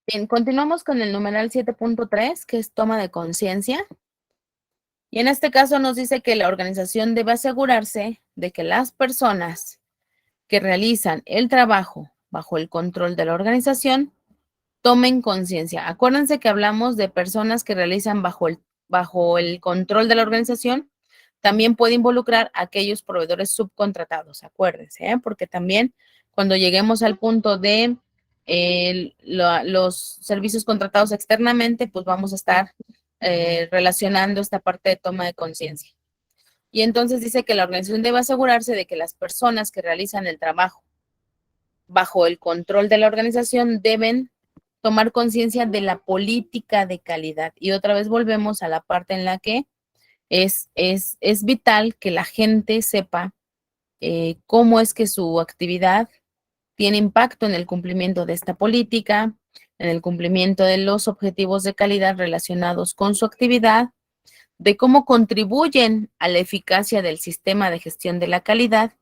Bien, continuamos con el numeral 7.3, que es toma de conciencia. Y en este caso nos dice que la organización debe asegurarse de que las personas que realizan el trabajo bajo el control de la organización tomen conciencia. Acuérdense que hablamos de personas que realizan bajo el control de la organización. También puede involucrar a aquellos proveedores subcontratados, acuérdense, ¿eh? Porque también cuando lleguemos al punto de los servicios contratados externamente, pues vamos a estar relacionando esta parte de toma de conciencia. Y entonces dice que la organización debe asegurarse de que las personas que realizan el trabajo bajo el control de la organización deben tomar conciencia de la política de calidad. Y otra vez volvemos a la parte en la que es vital que la gente sepa cómo es que su actividad tiene impacto en el cumplimiento de esta política, en el cumplimiento de los objetivos de calidad relacionados con su actividad, de cómo contribuyen a la eficacia del sistema de gestión de la calidad,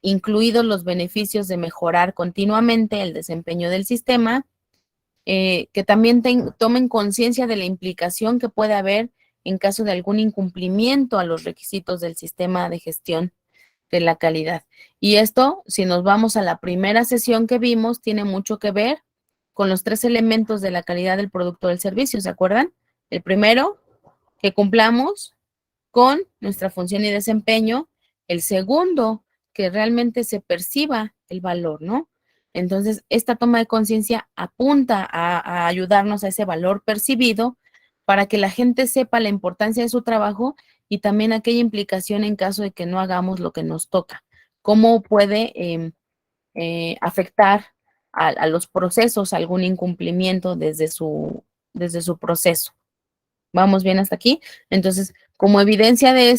incluidos los beneficios de mejorar continuamente el desempeño del sistema, que también tomen conciencia de la implicación que puede haber en caso de algún incumplimiento a los requisitos del sistema de gestión de la calidad. Y esto, si nos vamos a la primera sesión que vimos, tiene mucho que ver con los tres elementos de la calidad del producto o del servicio, ¿se acuerdan? El primero, que cumplamos con nuestra función y desempeño. El segundo, que realmente se perciba el valor, ¿no? Entonces, esta toma de conciencia apunta a ayudarnos a ese valor percibido para que la gente sepa la importancia de su trabajo y también aquella implicación en caso de que no hagamos lo que nos toca. ¿Cómo puede afectar a los procesos algún incumplimiento desde su proceso? ¿Vamos bien hasta aquí? Entonces, como evidencia de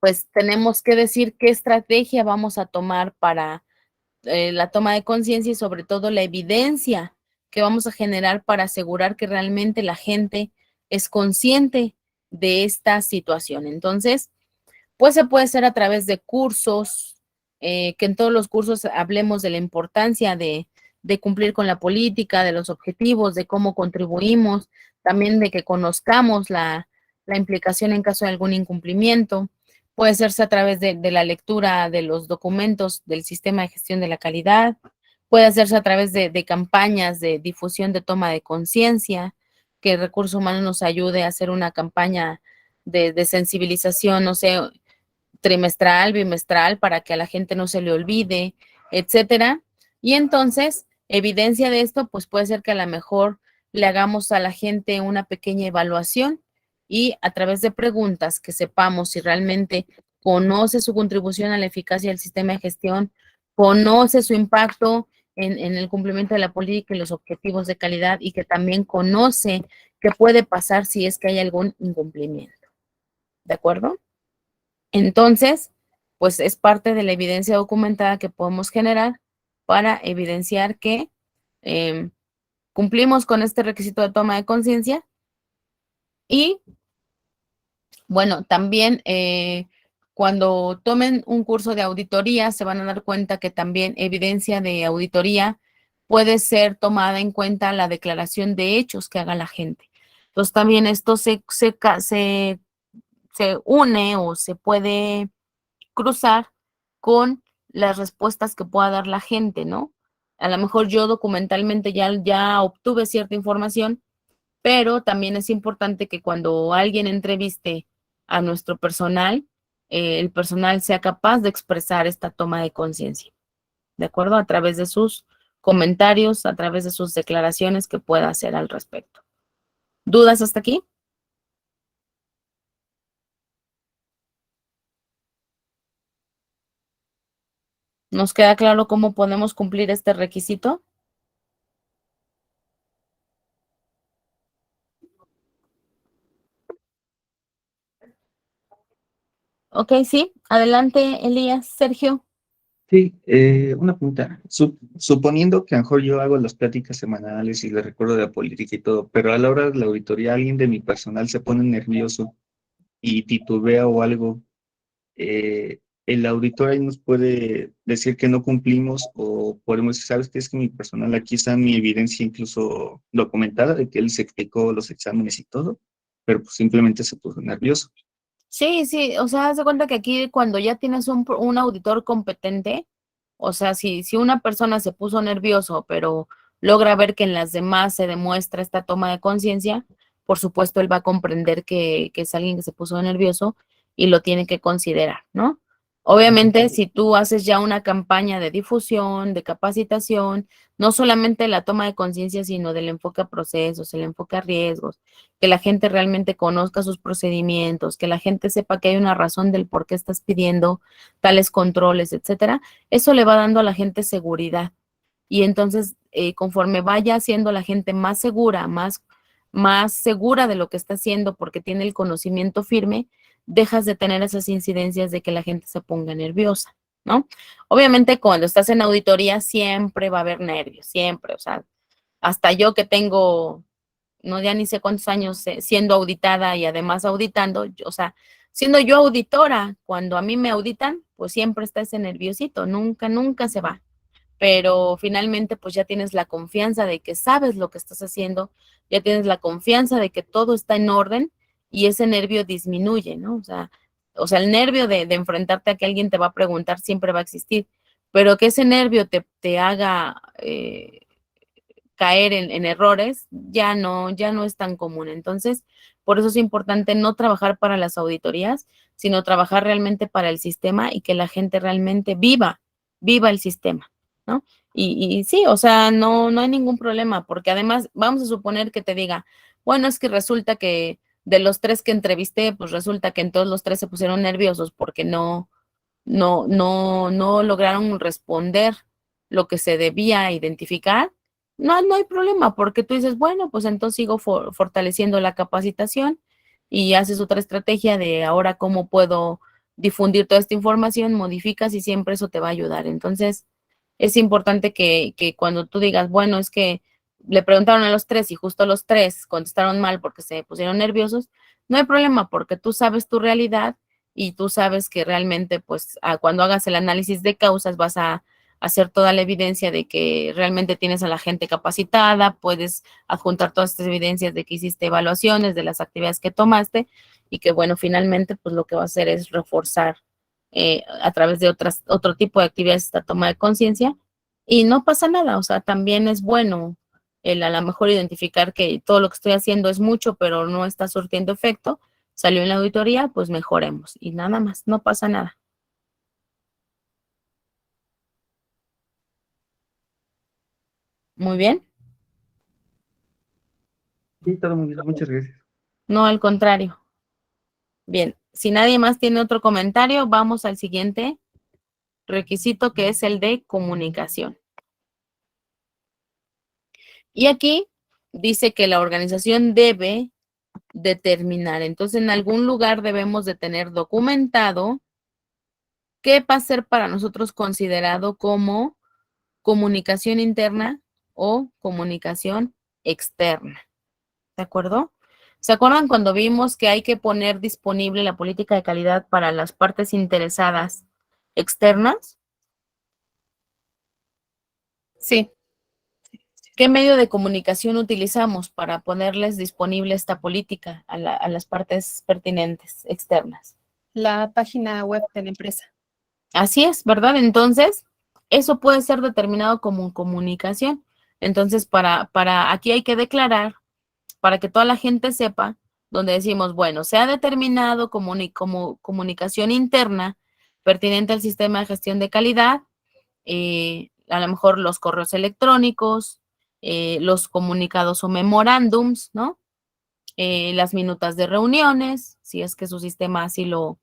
pues tenemos que decir qué estrategia vamos a tomar para la toma de conciencia y sobre todo la evidencia que vamos a generar para asegurar que realmente la gente es consciente de esta situación. Entonces, pues se puede hacer a través de cursos, que en todos los cursos hablemos de la importancia de cumplir con la política, de los objetivos, de cómo contribuimos, también de que conozcamos la implicación en caso de algún incumplimiento. Puede hacerse a través de la lectura de los documentos del sistema de gestión de la calidad, puede hacerse a través de campañas de difusión de toma de conciencia, que Recursos Humanos nos ayude a hacer una campaña de sensibilización, no sé, trimestral, bimestral, para que a la gente no se le olvide, etcétera. Y entonces, evidencia de esto, pues puede ser que a lo mejor le hagamos a la gente una pequeña evaluación y a través de preguntas que sepamos si realmente conoce su contribución a la eficacia del sistema de gestión, conoce su impacto en el cumplimiento de la política y los objetivos de calidad y que también conoce qué puede pasar si es que hay algún incumplimiento. ¿De acuerdo? Entonces, pues es parte de la evidencia documentada que podemos generar para evidenciar que eh, cumplimos con este requisito de toma de conciencia y, bueno, también cuando tomen un curso de auditoría se van a dar cuenta que también evidencia de auditoría puede ser tomada en cuenta la declaración de hechos que haga la gente. Entonces, también esto se une o se puede cruzar con las respuestas que pueda dar la gente, ¿no? A lo mejor yo documentalmente ya obtuve cierta información, pero también es importante que cuando alguien entreviste a nuestro personal, el personal sea capaz de expresar esta toma de conciencia, ¿de acuerdo? A través de sus comentarios, a través de sus declaraciones que pueda hacer al respecto. ¿Dudas hasta aquí? ¿Nos queda claro cómo podemos cumplir este requisito? Ok, sí. Adelante, Elías. Sergio. Sí, una pregunta. Suponiendo que a lo mejor yo hago las pláticas semanales y les recuerdo de la política y todo, pero a la hora de la auditoría alguien de mi personal se pone nervioso y titubea o algo, el auditor ahí nos puede decir que no cumplimos o podemos decir, ¿sabes qué? Es que mi personal, aquí está mi evidencia incluso documentada de que él se explicó los exámenes y todo, pero pues simplemente se puso nervioso. Sí, sí, o sea, haz de cuenta que aquí cuando ya tienes un auditor competente, o sea, si una persona se puso nervioso, pero logra ver que en las demás se demuestra esta toma de conciencia, por supuesto, él va a comprender que es alguien que se puso nervioso y lo tiene que considerar, ¿no? Obviamente, si tú haces ya una campaña de difusión, de capacitación, no solamente la toma de conciencia, sino del enfoque a procesos, el enfoque a riesgos, que la gente realmente conozca sus procedimientos, que la gente sepa que hay una razón del por qué estás pidiendo tales controles, etcétera, eso le va dando a la gente seguridad. Y entonces, conforme vaya siendo la gente más segura, más segura de lo que está haciendo porque tiene el conocimiento firme, dejas de tener esas incidencias de que la gente se ponga nerviosa, ¿no? Obviamente, cuando estás en auditoría siempre va a haber nervios, siempre, o sea, hasta yo que tengo no, ya ni sé cuántos años siendo auditada y además auditando, o sea, siendo yo auditora, cuando a mí me auditan, pues siempre está ese nerviosito, nunca, nunca se va. Pero finalmente, pues ya tienes la confianza de que sabes lo que estás haciendo, ya tienes la confianza de que todo está en orden y ese nervio disminuye, ¿no? O sea, el nervio de enfrentarte a que alguien te va a preguntar siempre va a existir, pero que ese nervio te haga caer en errores, ya no es tan común. Entonces, por eso es importante no trabajar para las auditorías, sino trabajar realmente para el sistema y que la gente realmente viva el sistema, ¿no? Y sí, o sea, no hay ningún problema, porque además vamos a suponer que te diga, bueno, es que resulta que de los 3 que entrevisté, pues resulta que en todos los 3 se pusieron nerviosos porque no lograron responder lo que se debía identificar. No hay problema, porque tú dices, bueno, pues entonces sigo fortaleciendo la capacitación y haces otra estrategia de ahora cómo puedo difundir toda esta información, modificas y siempre eso te va a ayudar. Entonces, es importante que cuando tú digas, bueno, es que le preguntaron a los 3 y justo los 3 contestaron mal porque se pusieron nerviosos, no hay problema porque tú sabes tu realidad y tú sabes que realmente, pues, cuando hagas el análisis de causas vas a hacer toda la evidencia de que realmente tienes a la gente capacitada, puedes adjuntar todas estas evidencias de que hiciste evaluaciones de las actividades que tomaste y que, bueno, finalmente, pues lo que va a hacer es reforzar a través de otro tipo de actividades esta toma de conciencia y no pasa nada, o sea, también es bueno el a lo mejor identificar que todo lo que estoy haciendo es mucho, pero no está surtiendo efecto, salió en la auditoría, pues mejoremos y nada más, no pasa nada. Muy bien, Sí, todo muy bien, muchas gracias. no al contrario. Bien, si nadie más tiene otro comentario, vamos al siguiente requisito que es el de comunicación. Y aquí dice que la organización debe determinar, entonces en algún lugar debemos de tener documentado qué va a ser para nosotros considerado como comunicación interna o comunicación externa. ¿De acuerdo? ¿Se acuerdan cuando vimos que hay que poner disponible la política de calidad para las partes interesadas externas? Sí, ¿Qué medio de comunicación utilizamos para ponerles disponible esta política a las partes pertinentes externas? la página web de la empresa. Así es, ¿verdad? Entonces, eso puede ser determinado como comunicación. Entonces, aquí hay que declarar, para que toda la gente sepa, donde decimos, bueno, se ha determinado como comunicación interna pertinente al sistema de gestión de calidad, a lo mejor los correos electrónicos, los comunicados o memorándums, ¿no? Las minutas de reuniones, si es que su sistema así lo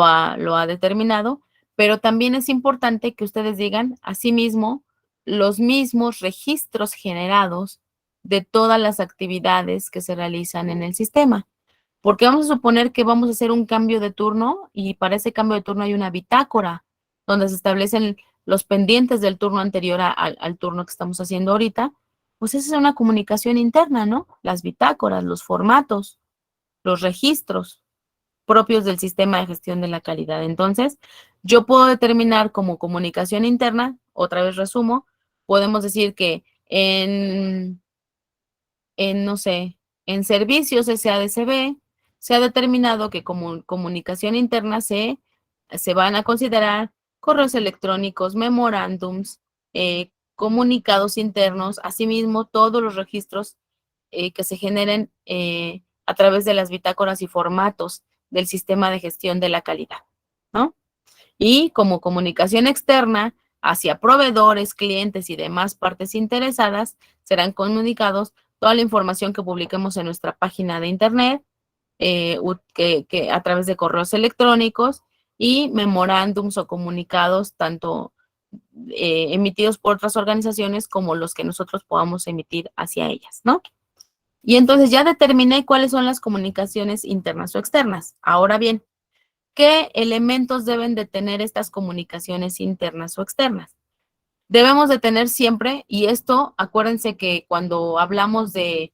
ha determinado, pero también es importante que ustedes digan, asimismo, los mismos registros generados de todas las actividades que se realizan en el sistema. Porque vamos a suponer que vamos a hacer un cambio de turno y para ese cambio de turno hay una bitácora donde se establecen los pendientes del turno anterior al turno que estamos haciendo ahorita. Pues esa es una comunicación interna, ¿no? Las bitácoras, los formatos, los registros. propios del sistema de gestión de la calidad. Entonces, yo puedo determinar como comunicación interna, otra vez resumo, podemos decir que no sé, en servicios SADCB se ha determinado que como comunicación interna se van a considerar correos electrónicos, memorándums, comunicados internos, asimismo todos los registros que se generen a través de las bitácoras y formatos del sistema de gestión de la calidad, ¿no? Y como comunicación externa hacia proveedores, clientes y demás partes interesadas, serán comunicados toda la información que publiquemos en nuestra página de internet, que a través de correos electrónicos y memorándums o comunicados tanto emitidos por otras organizaciones como los que nosotros podamos emitir hacia ellas, ¿no? Y entonces ya determiné cuáles son las comunicaciones internas o externas. Ahora bien, ¿qué elementos deben de tener estas comunicaciones internas o externas? Debemos de tener siempre, y esto, acuérdense que cuando hablamos de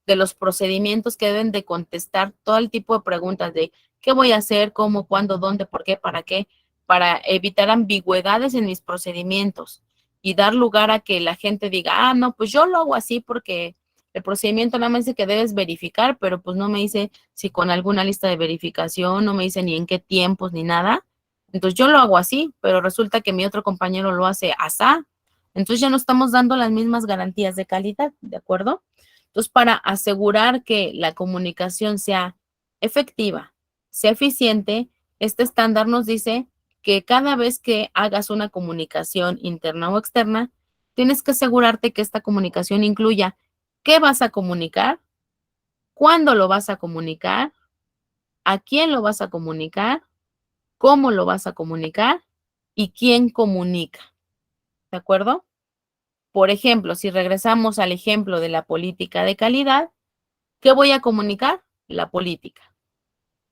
los procedimientos que deben de contestar todo el tipo de preguntas de qué voy a hacer, cómo, cuándo, dónde, por qué, para evitar ambigüedades en mis procedimientos y dar lugar a que la gente diga, ah, no, pues yo lo hago así porque el procedimiento nada más dice que debes verificar, pero pues no me dice si con alguna lista de verificación, no me dice ni en qué tiempos ni nada. Entonces yo lo hago así, pero resulta que mi otro compañero lo hace asá. Entonces ya no estamos dando las mismas garantías de calidad, ¿de acuerdo? Entonces, para asegurar que la comunicación sea efectiva, sea eficiente, este estándar nos dice que cada vez que hagas una comunicación interna o externa, tienes que asegurarte que esta comunicación incluya qué vas a comunicar, cuándo lo vas a comunicar, a quién lo vas a comunicar, cómo lo vas a comunicar y quién comunica. ¿De acuerdo? Por ejemplo, si regresamos al ejemplo de la política de calidad, ¿qué voy a comunicar? La política.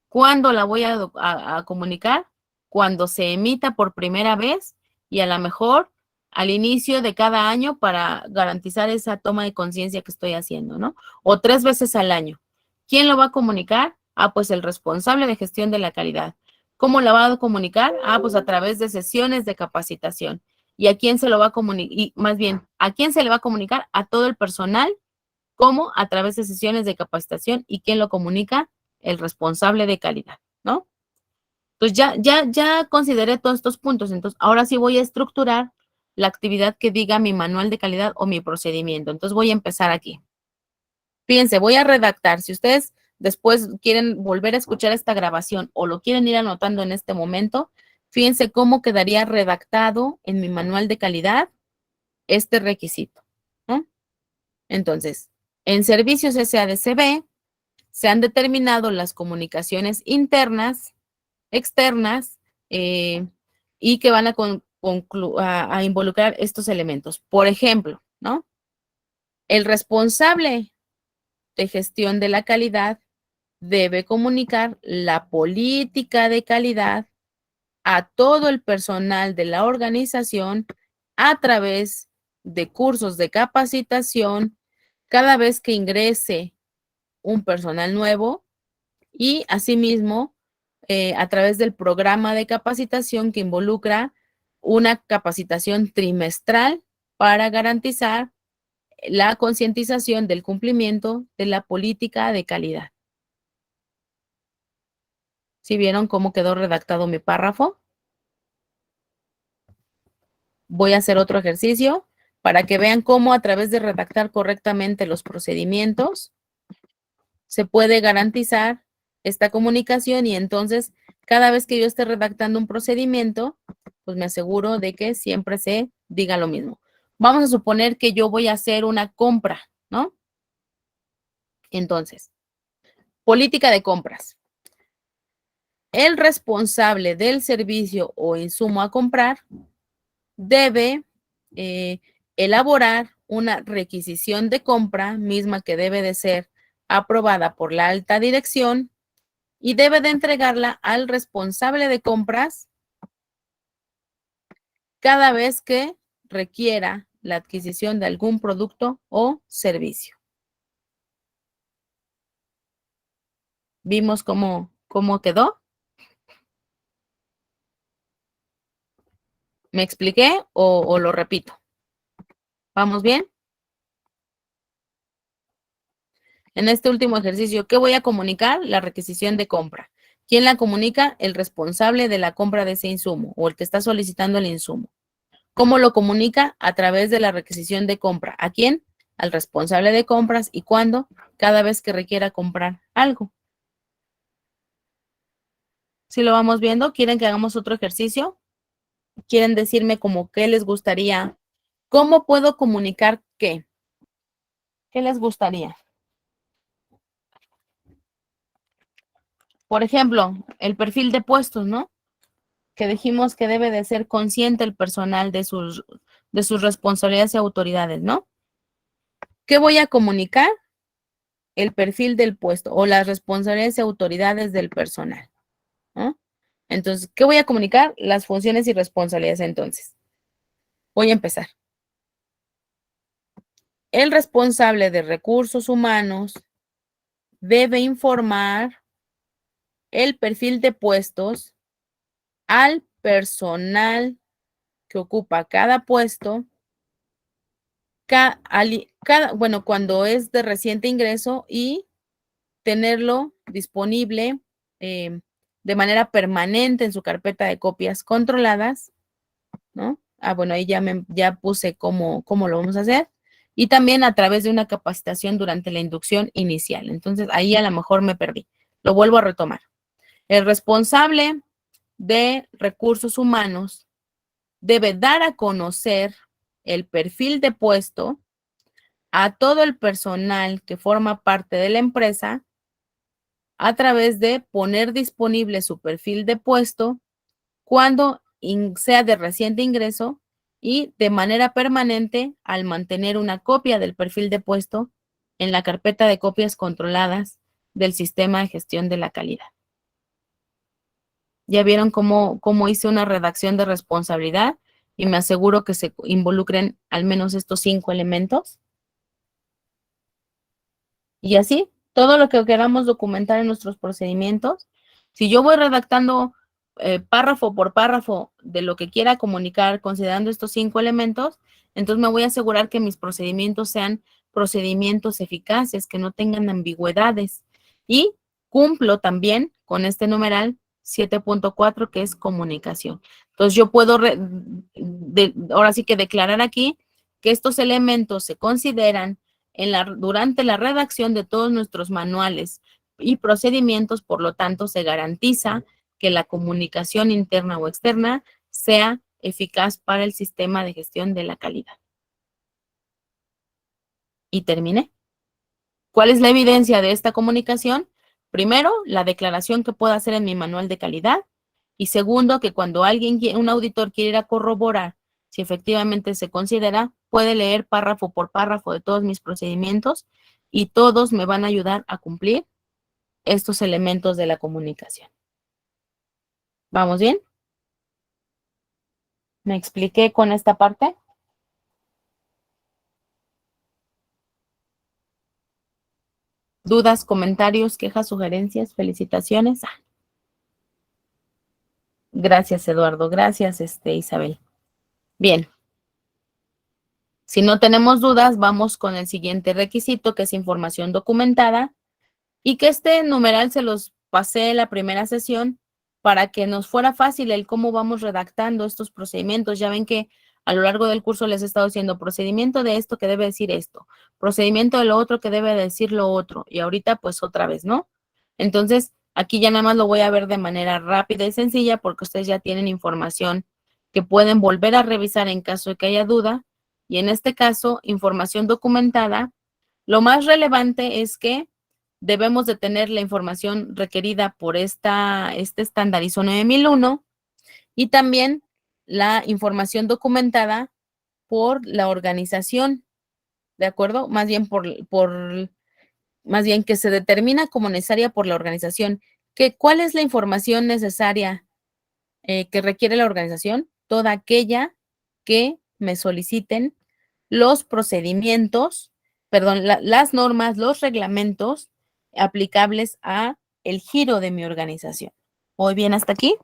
¿Cuándo la voy a comunicar? Cuando se emita por primera vez y a lo mejor al inicio de cada año para garantizar esa toma de conciencia que estoy haciendo, ¿no? O 3 veces al año. ¿Quién lo va a comunicar? Ah, pues el responsable de gestión de la calidad. ¿Cómo la va a comunicar? Ah, pues a través de sesiones de capacitación. ¿Y a quién se lo va a comunicar? Y más bien, ¿a quién se le va a comunicar? A todo el personal, como a través de sesiones de capacitación. ¿Y quién lo comunica? El responsable de calidad, ¿no? Entonces ya consideré todos estos puntos. Entonces, ahora sí voy a estructurar la actividad que diga mi manual de calidad o mi procedimiento. Entonces, voy a empezar aquí. Fíjense, voy a redactar. Si ustedes después quieren volver a escuchar esta grabación o lo quieren ir anotando en este momento, fíjense cómo quedaría redactado en mi manual de calidad este requisito, ¿no? Entonces, en servicios SADCB se han determinado las comunicaciones internas, externas, y que van a involucrar estos elementos. Por ejemplo, ¿no? El responsable de gestión de la calidad debe comunicar la política de calidad a todo el personal de la organización a través de cursos de capacitación cada vez que ingrese un personal nuevo y asimismo a través del programa de capacitación que involucra una capacitación trimestral para garantizar la concientización del cumplimiento de la política de calidad. ¿Sí vieron cómo quedó redactado mi párrafo? Voy a hacer otro ejercicio para que vean cómo a través de redactar correctamente los procedimientos se puede garantizar esta comunicación y entonces cada vez que yo esté redactando un procedimiento, pues me aseguro de que siempre se diga lo mismo. Vamos a suponer que yo voy a hacer una compra, ¿no? Entonces, política de compras. El responsable del servicio o insumo a comprar debe elaborar una requisición de compra misma que debe de ser aprobada por la alta dirección y debe de entregarla al responsable de compras cada vez que requiera la adquisición de algún producto o servicio. Vimos cómo ¿Cómo quedó? ¿Me expliqué o lo repito? ¿Vamos bien? En este último ejercicio, ¿qué voy a comunicar? La requisición de compra. ¿Quién la comunica? El responsable de la compra de ese insumo o el que está solicitando el insumo. ¿Cómo lo comunica? A través de la requisición de compra. ¿A quién? Al responsable de compras. ¿Y cuándo? Cada vez que requiera comprar algo. ¿Sí lo vamos viendo? ¿Quieren que hagamos otro ejercicio? ¿Quieren decirme como qué les gustaría? ¿Cómo puedo comunicar qué? ¿Qué les gustaría? Por ejemplo, el perfil de puestos, ¿no? Que dijimos que debe de ser consciente el personal de sus responsabilidades y autoridades, ¿no? ¿Qué voy a comunicar? El perfil del puesto o las responsabilidades y autoridades del personal, ¿no? Entonces, ¿qué voy a comunicar? Las funciones y responsabilidades entonces. Voy a empezar. El responsable de recursos humanos debe informar el perfil de puestos al personal que ocupa cada puesto, bueno, cuando es de reciente ingreso y tenerlo disponible de manera permanente en su carpeta de copias controladas, ¿no? Bueno, ahí ya puse cómo lo vamos a hacer. Y también a través de una capacitación durante la inducción inicial. Entonces, ahí a lo mejor me perdí. Lo vuelvo a retomar. El responsable de recursos humanos debe dar a conocer el perfil de puesto a todo el personal que forma parte de la empresa a través de poner disponible su perfil de puesto cuando sea de reciente ingreso y de manera permanente al mantener una copia del perfil de puesto en la carpeta de copias controladas del sistema de gestión de la calidad. ¿Ya vieron cómo hice una redacción de responsabilidad? Y me aseguro que se involucren al menos estos 5 elementos. Y así, todo lo que queramos documentar en nuestros procedimientos, si yo voy redactando párrafo por párrafo de lo que quiera comunicar considerando estos 5 elementos, entonces me voy a asegurar que mis procedimientos sean procedimientos eficaces, que no tengan ambigüedades. Y cumplo también con este numeral 7.4 que es comunicación. Entonces yo puedo ahora sí que declarar aquí que estos elementos se consideran durante la redacción de todos nuestros manuales y procedimientos, por lo tanto, se garantiza que la comunicación interna o externa sea eficaz para el sistema de gestión de la calidad. Y terminé. ¿Cuál es la evidencia de esta comunicación? Primero, la declaración que puedo hacer en mi manual de calidad. Y segundo, que cuando un auditor quiere ir a corroborar si efectivamente se considera, puede leer párrafo por párrafo de todos mis procedimientos y todos me van a ayudar a cumplir estos elementos de la comunicación. ¿Vamos bien? ¿Me expliqué con esta parte? ¿Dudas, comentarios, quejas, sugerencias, felicitaciones? Gracias, Eduardo. Gracias, Isabel. Bien. Si no tenemos dudas, vamos con el siguiente requisito, que es información documentada, y que este numeral se los pasé en la primera sesión para que nos fuera fácil el cómo vamos redactando estos procedimientos. Ya ven que a lo largo del curso les he estado diciendo procedimiento de esto que debe decir esto, procedimiento de lo otro que debe decir lo otro, y ahorita pues otra vez, ¿no? Entonces, aquí ya nada más lo voy a ver de manera rápida y sencilla porque ustedes ya tienen información que pueden volver a revisar en caso de que haya duda, y en este caso, información documentada. Lo más relevante es que debemos de tener la información requerida por este estándar ISO 9001 y también la información documentada por la organización, ¿de acuerdo? Más bien más bien que se determina como necesaria por la organización. ¿Cuál es la información necesaria que requiere la organización? Toda aquella que me soliciten los procedimientos, perdón, las normas, los reglamentos aplicables a el giro de mi organización. ¿Voy bien hasta aquí?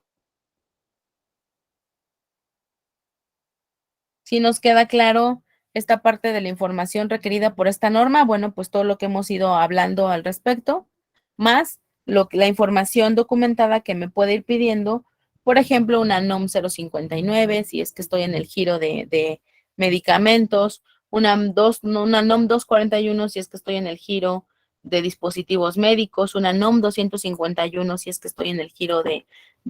Si nos queda claro esta parte de la información requerida por esta norma, bueno, pues todo lo que hemos ido hablando al respecto, más la información documentada que me puede ir pidiendo, por ejemplo, una NOM 059, si es que estoy en el giro de medicamentos, una NOM 241, si es que estoy en el giro de dispositivos médicos, una NOM 251, si es que estoy en el giro de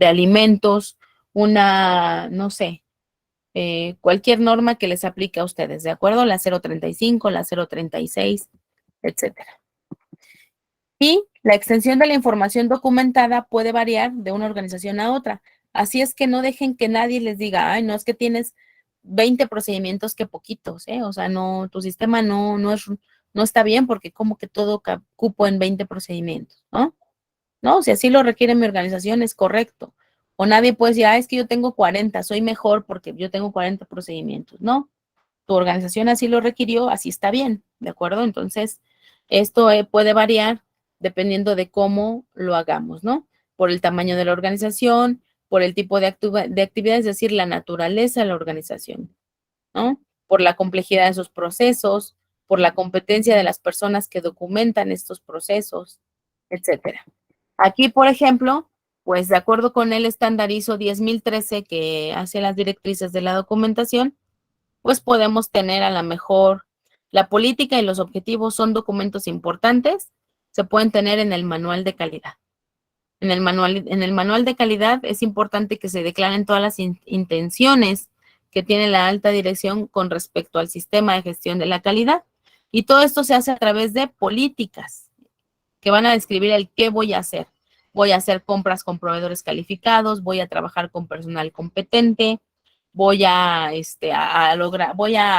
alimentos, una, no sé, cualquier norma que les aplique a ustedes, ¿de acuerdo? La 035, la 036, etcétera. Y la extensión de la información documentada puede variar de una organización a otra. Así es que no dejen que nadie les diga, ay, no, es que tienes 20 procedimientos, que poquitos, ¿eh? O sea, no, tu sistema no está bien porque como que todo cupo en 20 procedimientos, ¿no? No, si así lo requiere mi organización, es correcto. O nadie puede decir, ah, es que yo tengo 40, soy mejor porque yo tengo 40 procedimientos. No, tu organización así lo requirió, así está bien, ¿de acuerdo? Entonces, esto puede variar dependiendo de cómo lo hagamos, ¿no? Por el tamaño de la organización, por el tipo de actividad, es decir, la naturaleza de la organización, ¿no? Por la complejidad de sus procesos, por la competencia de las personas que documentan estos procesos, etcétera. Aquí, por ejemplo, pues de acuerdo con el estándar ISO 10013 que hace las directrices de la documentación, pues podemos tener a lo mejor la política y los objetivos son documentos importantes, se pueden tener en el manual de calidad. En el manual de calidad es importante que se declaren todas las intenciones que tiene la alta dirección con respecto al sistema de gestión de la calidad. Y todo esto se hace a través de políticas que van a describir el qué voy a hacer. Voy a hacer compras con proveedores calificados, voy a trabajar con personal competente, voy a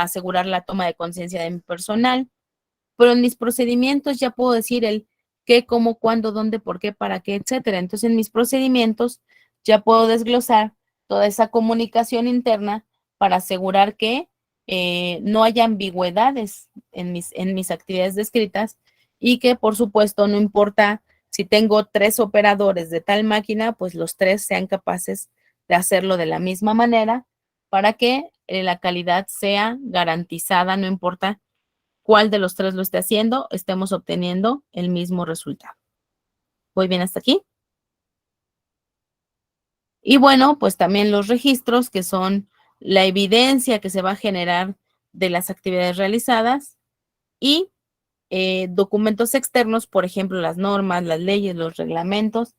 asegurar la toma de conciencia de mi personal, pero en mis procedimientos ya puedo decir el qué, cómo, cuándo, dónde, por qué, para qué, etcétera. Entonces, en mis procedimientos ya puedo desglosar toda esa comunicación interna para asegurar que no haya ambigüedades en mis actividades descritas y que, por supuesto, no importa si tengo 3 operadores de tal máquina, pues los 3 sean capaces de hacerlo de la misma manera para que la calidad sea garantizada, no importa cuál de los 3 lo esté haciendo, estemos obteniendo el mismo resultado. ¿Voy bien hasta aquí? Y bueno, pues también los registros, que son la evidencia que se va a generar de las actividades realizadas, y documentos externos, por ejemplo, las normas, las leyes, los reglamentos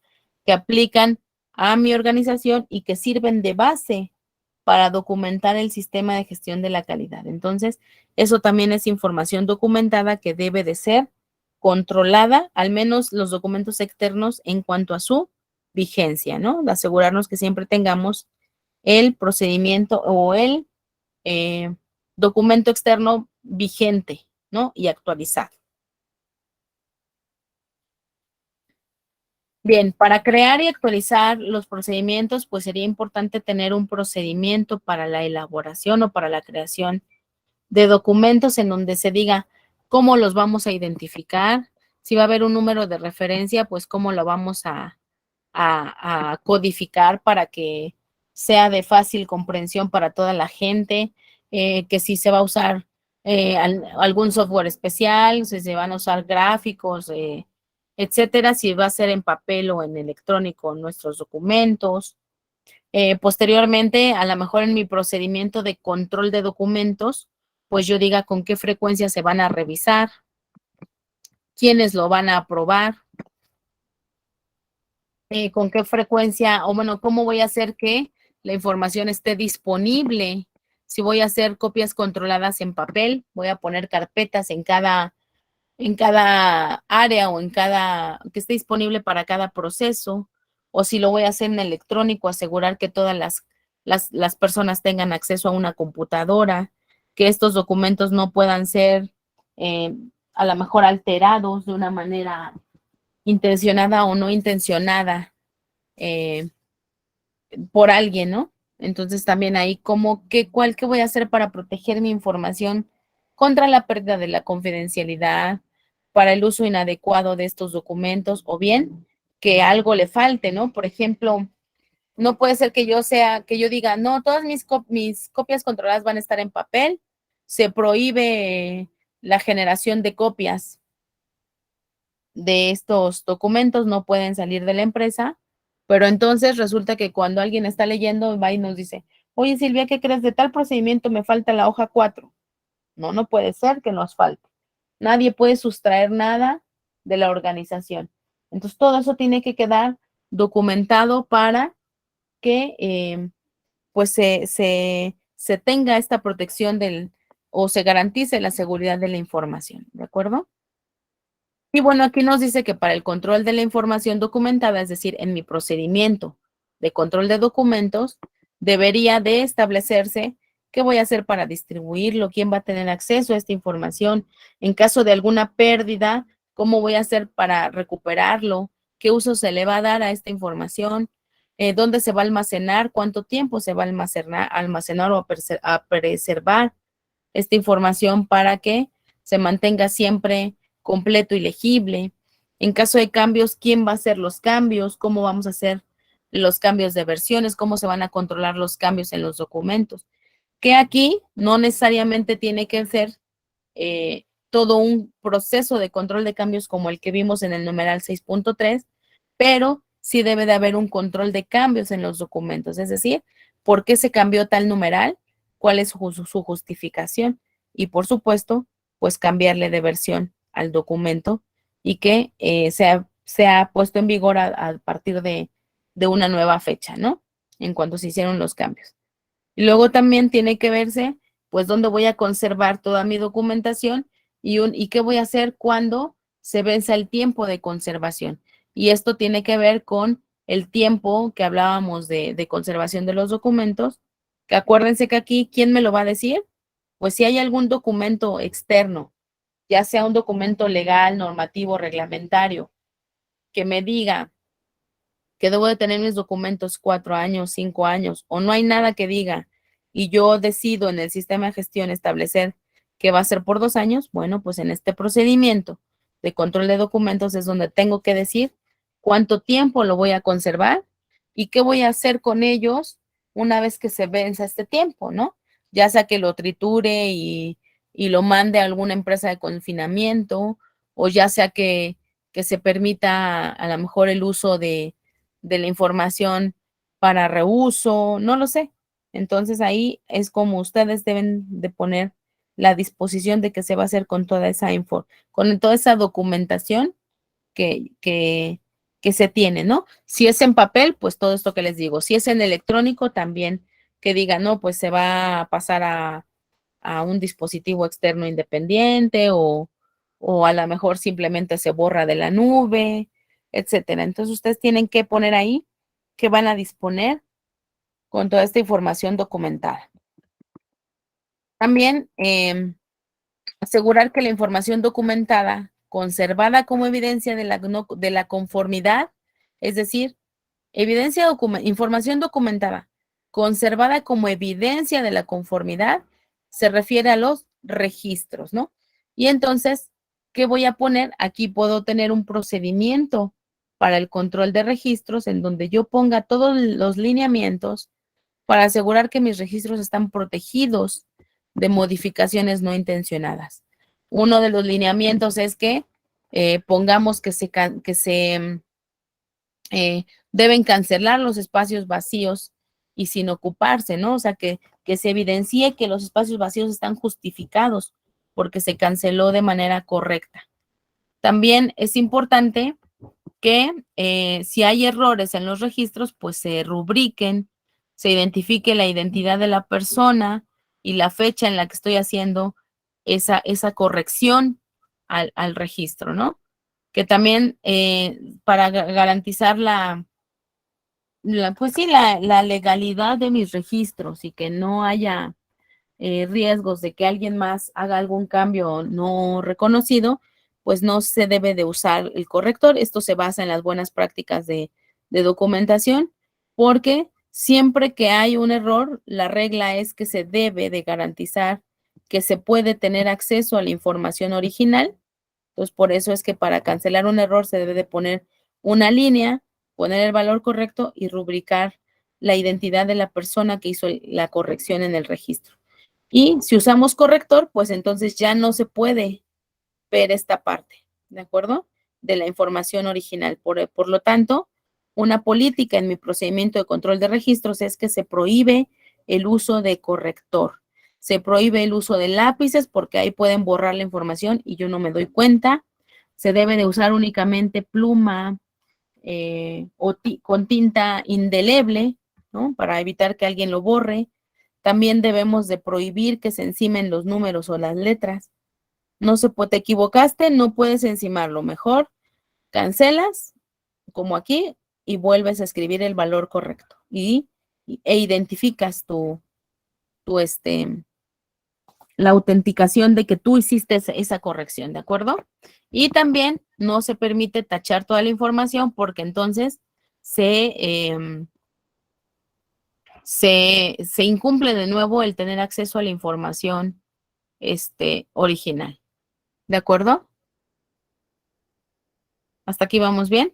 que aplican a mi organización y que sirven de base para documentar el sistema de gestión de la calidad. Entonces, eso también es información documentada que debe de ser controlada, al menos los documentos externos en cuanto a su vigencia, ¿no? De asegurarnos que siempre tengamos el procedimiento o el documento externo vigente, ¿no? Y actualizado. Bien, para crear y actualizar los procedimientos, pues sería importante tener un procedimiento para la elaboración o para la creación de documentos en donde se diga cómo los vamos a identificar, si va a haber un número de referencia, pues cómo lo vamos a codificar para que sea de fácil comprensión para toda la gente, que si se va a usar algún software especial, si se van a usar gráficos, etcétera, si va a ser en papel o en electrónico nuestros documentos. Posteriormente, a lo mejor en mi procedimiento de control de documentos, pues yo diga con qué frecuencia se van a revisar, quiénes lo van a aprobar, con qué frecuencia, o bueno, cómo voy a hacer que la información esté disponible. Si voy a hacer copias controladas en papel, voy a poner carpetas en cada área o que esté disponible para cada proceso, o si lo voy a hacer en electrónico, asegurar que todas las personas tengan acceso a una computadora, que estos documentos no puedan ser a lo mejor alterados de una manera intencionada o no intencionada eh, por alguien, ¿no? Entonces también ahí qué voy a hacer para proteger mi información contra la pérdida de la confidencialidad, para el uso inadecuado de estos documentos, o bien que algo le falte, ¿no? Por ejemplo, no puede ser que yo diga, no, todas mis copias controladas van a estar en papel, se prohíbe la generación de copias de estos documentos, no pueden salir de la empresa, pero entonces resulta que cuando alguien está leyendo, va y nos dice, oye Silvia, ¿qué crees? De tal procedimiento me falta la hoja 4. No, no puede ser que nos falte. Nadie puede sustraer nada de la organización. Entonces, todo eso tiene que quedar documentado para que pues se tenga esta protección o se garantice la seguridad de la información, ¿de acuerdo? Y bueno, aquí nos dice que para el control de la información documentada, es decir, en mi procedimiento de control de documentos, debería de establecerse qué voy a hacer para distribuirlo, quién va a tener acceso a esta información, en caso de alguna pérdida, cómo voy a hacer para recuperarlo, qué uso se le va a dar a esta información, dónde se va a almacenar, cuánto tiempo se va a almacenar o a preservar esta información para que se mantenga siempre completo y legible. En caso de cambios, ¿quién va a hacer los cambios? ¿Cómo vamos a hacer los cambios de versiones? ¿Cómo se van a controlar los cambios en los documentos? Que aquí no necesariamente tiene que ser todo un proceso de control de cambios como el que vimos en el numeral 6.3, pero sí debe de haber un control de cambios en los documentos, es decir, ¿por qué se cambió tal numeral? ¿Cuál es su justificación? Y por supuesto, pues cambiarle de versión al documento y que sea puesto en vigor a partir de una nueva fecha, ¿no? En cuanto se hicieron los cambios. Y luego también tiene que verse, pues, dónde voy a conservar toda mi documentación y qué voy a hacer cuando se venza el tiempo de conservación. Y esto tiene que ver con el tiempo que hablábamos de conservación de los documentos, que acuérdense que aquí, ¿quién me lo va a decir? Pues si hay algún documento externo, ya sea un documento legal, normativo, reglamentario, que me diga que debo de tener mis documentos 4 años, 5 años, o no hay nada que diga, y yo decido en el sistema de gestión establecer que va a ser por 2 años, bueno, pues en este procedimiento de control de documentos es donde tengo que decir cuánto tiempo lo voy a conservar y qué voy a hacer con ellos una vez que se venza este tiempo, ¿no? Ya sea que lo triture y lo mande a alguna empresa de confinamiento, o ya sea que se permita a lo mejor el uso de la información para reuso, no lo sé. Entonces ahí es como ustedes deben de poner la disposición de que se va a hacer con toda esa con toda esa documentación que, que, que se tiene, ¿no? Si es en papel, pues todo esto que les digo. Si es en electrónico, también que diga, no, pues se va a pasar a un dispositivo externo independiente o a lo mejor simplemente se borra de la nube, etcétera. Entonces ustedes tienen que poner ahí que van a disponer con toda esta información documentada. También asegurar que la información documentada, conservada como evidencia de la conformidad, es decir, información documentada, conservada como evidencia de la conformidad, se refiere a los registros, ¿no? Y entonces, ¿qué voy a poner? Aquí puedo tener un procedimiento para el control de registros en donde yo ponga todos los lineamientos para asegurar que mis registros están protegidos de modificaciones no intencionadas. Uno de los lineamientos es que pongamos que deben cancelar los espacios vacíos y sin ocuparse, ¿no? O sea, que se evidencie que los espacios vacíos están justificados porque se canceló de manera correcta. También es importante que si hay errores en los registros, pues se rubriquen, se identifique la identidad de la persona y la fecha en la que estoy haciendo esa corrección al registro, ¿no? Que también para garantizar pues sí, la legalidad de mis registros y que no haya riesgos de que alguien más haga algún cambio no reconocido, pues no se debe de usar el corrector. Esto se basa en las buenas prácticas de documentación, porque siempre que hay un error, la regla es que se debe de garantizar que se puede tener acceso a la información original. Entonces, por eso es que para cancelar un error se debe de poner una línea, poner el valor correcto y rubricar la identidad de la persona que hizo la corrección en el registro. Y si usamos corrector, pues entonces ya no se puede ver esta parte, ¿de acuerdo? De la información original. Por lo tanto, una política en mi procedimiento de control de registros es que se prohíbe el uso de corrector. Se prohíbe el uso de lápices porque ahí pueden borrar la información y yo no me doy cuenta. Se debe de usar únicamente pluma con tinta indeleble, ¿no? Para evitar que alguien lo borre. También debemos de prohibir que se encimen los números o las letras. No se puede, te equivocaste, no puedes encimarlo. Mejor cancelas, como aquí, y vuelves a escribir el valor correcto. E identificas la autenticación de que tú hiciste esa corrección, ¿de acuerdo? Y también no se permite tachar toda la información porque entonces se incumple de nuevo el tener acceso a la información original. ¿De acuerdo? ¿Hasta aquí vamos bien?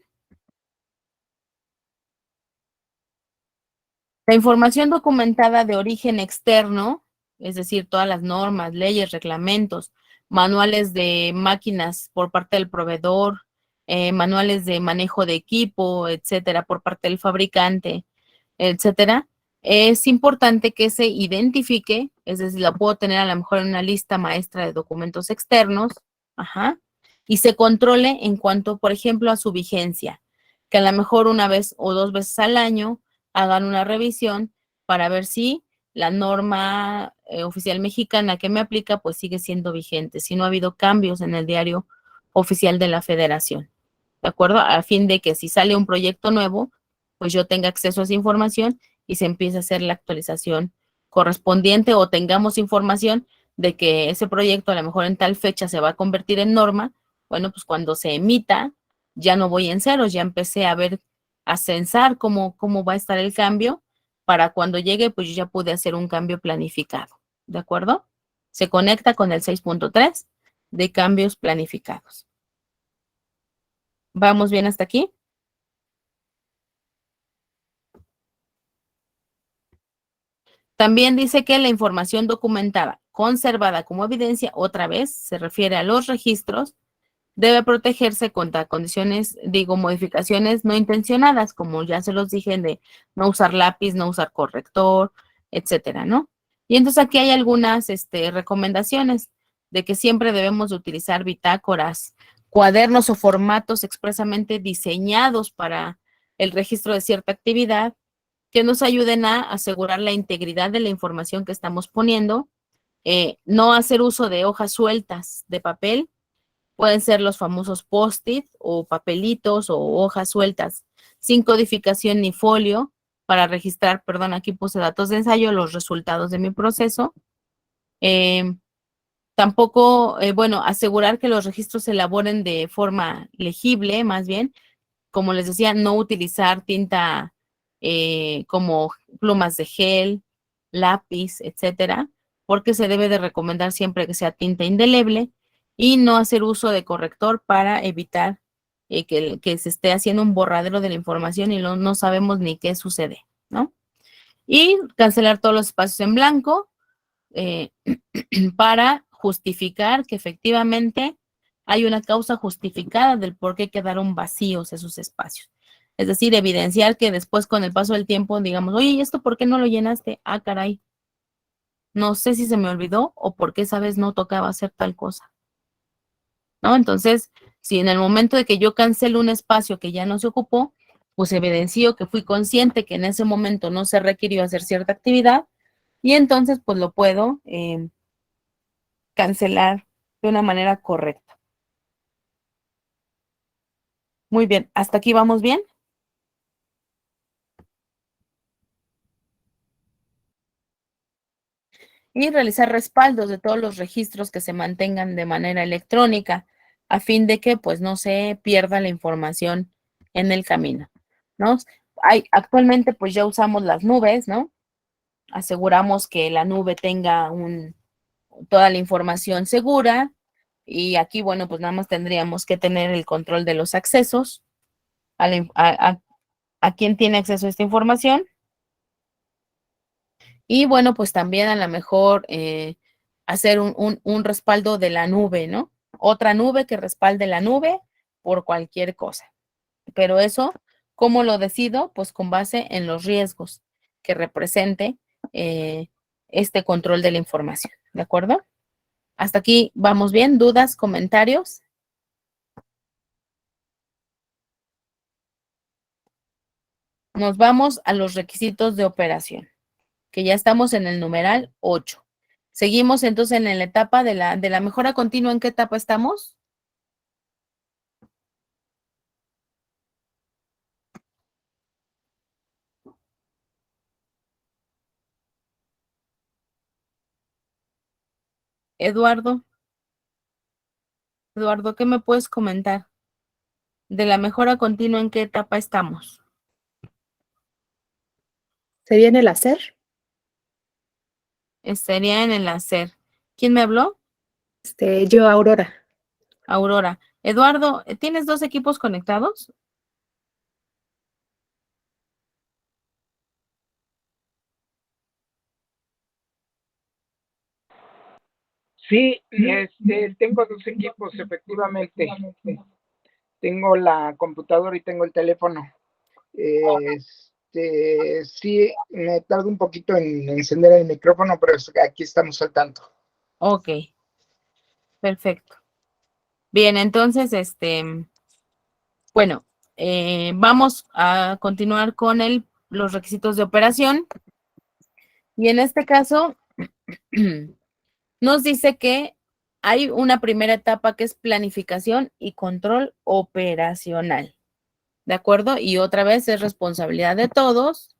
La información documentada de origen externo, es decir, todas las normas, leyes, reglamentos, manuales de máquinas por parte del proveedor, manuales de manejo de equipo, etcétera, por parte del fabricante, etcétera, es importante que se identifique, es decir, la puedo tener a lo mejor en una lista maestra de documentos externos, ajá, y se controle en cuanto, por ejemplo, a su vigencia, que a lo mejor una vez o dos veces al año hagan una revisión para ver si la norma oficial mexicana que me aplica pues sigue siendo vigente, si no ha habido cambios en el diario oficial de la federación, ¿de acuerdo? A fin de que si sale un proyecto nuevo, pues yo tenga acceso a esa información y se empiece a hacer la actualización correspondiente o tengamos información de que ese proyecto a lo mejor en tal fecha se va a convertir en norma. Bueno, pues cuando se emita ya no voy en ceros, ya empecé a ver, a censar cómo va a estar el cambio para cuando llegue, pues yo ya pude hacer un cambio planificado, ¿de acuerdo? Se conecta con el 6.3 de cambios planificados. ¿Vamos bien hasta aquí? También dice que la información documentada, conservada como evidencia, otra vez se refiere a los registros, debe protegerse contra condiciones, modificaciones no intencionadas, como ya se los dije, de no usar lápiz, no usar corrector, etcétera, ¿no? Y entonces aquí hay algunas recomendaciones de que siempre debemos de utilizar bitácoras, cuadernos o formatos expresamente diseñados para el registro de cierta actividad que nos ayuden a asegurar la integridad de la información que estamos poniendo, no hacer uso de hojas sueltas de papel, pueden ser los famosos post-it o papelitos o hojas sueltas sin codificación ni folio para registrar, perdón, aquí puse datos de ensayo, los resultados de mi proceso. Tampoco, asegurar que los registros se elaboren de forma legible, más bien, como les decía, no utilizar tinta como plumas de gel, lápiz, etcétera, porque se debe de recomendar siempre que sea tinta indeleble y no hacer uso de corrector para evitar que se esté haciendo un borradero de la información y no sabemos ni qué sucede, ¿no? Y cancelar todos los espacios en blanco para justificar que efectivamente hay una causa justificada del por qué quedaron vacíos esos espacios. Es decir, evidenciar que después con el paso del tiempo digamos, oye, ¿y esto por qué no lo llenaste? Ah, caray, no sé si se me olvidó o por qué esa vez no tocaba hacer tal cosa, ¿no? Entonces, si en el momento de que yo cancelo un espacio que ya no se ocupó, pues evidencio que fui consciente que en ese momento no se requirió hacer cierta actividad y entonces pues lo puedo cancelar de una manera correcta. Muy bien, ¿hasta aquí vamos bien? Y realizar respaldos de todos los registros que se mantengan de manera electrónica a fin de que pues no se pierda la información en el camino, ¿no? Actualmente pues ya usamos las nubes, ¿no? Aseguramos que la nube tenga toda la información segura y aquí, bueno, pues nada más tendríamos que tener el control de los accesos a quién tiene acceso a esta información. Y bueno, pues también a lo mejor hacer un respaldo de la nube, ¿no? Otra nube que respalde la nube por cualquier cosa. Pero eso, ¿cómo lo decido? Pues con base en los riesgos que represente este control de la información, ¿de acuerdo? Hasta aquí vamos bien. ¿Dudas, comentarios? Nos vamos a los requisitos de operación, que ya estamos en el numeral 8. Seguimos entonces en la etapa de la mejora continua. ¿En qué etapa estamos? Eduardo, ¿qué me puedes comentar? De la mejora continua, ¿en qué etapa estamos? ¿Sería en el hacer? Estaría en el hacer. ¿Quién me habló? Yo, Aurora. Aurora. Eduardo, ¿tienes dos equipos conectados? Sí, tengo dos equipos, efectivamente. Tengo la computadora y tengo el teléfono. Sí, me tardo un poquito en encender el micrófono, pero aquí estamos al tanto. Ok, perfecto. Bien, entonces, bueno, vamos a continuar con los requisitos de operación. Y en este caso, nos dice que hay una primera etapa que es planificación y control operacional. ¿De acuerdo? Y otra vez es responsabilidad de todos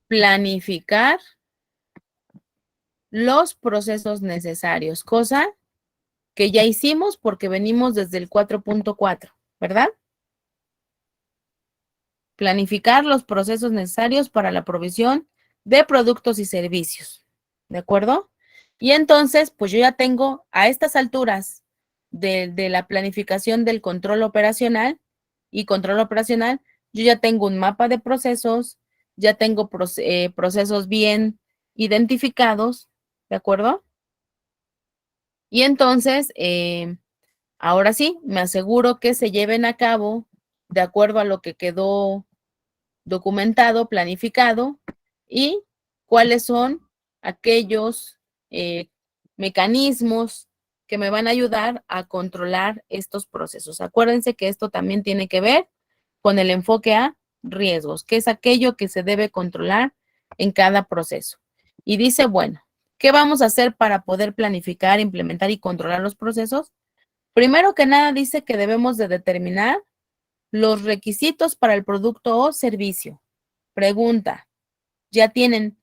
planificar los procesos necesarios, cosa que ya hicimos porque venimos desde el 4.4, ¿verdad? Planificar los procesos necesarios para la provisión de productos y servicios, ¿de acuerdo? Y entonces, pues yo ya tengo a estas alturas de la planificación del control operacional y control operacional, yo ya tengo un mapa de procesos, ya tengo procesos bien identificados, ¿de acuerdo? Y entonces, ahora sí, me aseguro que se lleven a cabo de acuerdo a lo que quedó documentado, planificado y cuáles son aquellos mecanismos que me van a ayudar a controlar estos procesos. Acuérdense que esto también tiene que ver con el enfoque a riesgos, que es aquello que se debe controlar en cada proceso. Y dice, bueno, ¿qué vamos a hacer para poder planificar, implementar y controlar los procesos? Primero que nada dice que debemos de determinar los requisitos para el producto o servicio. Pregunta, ¿ya tienen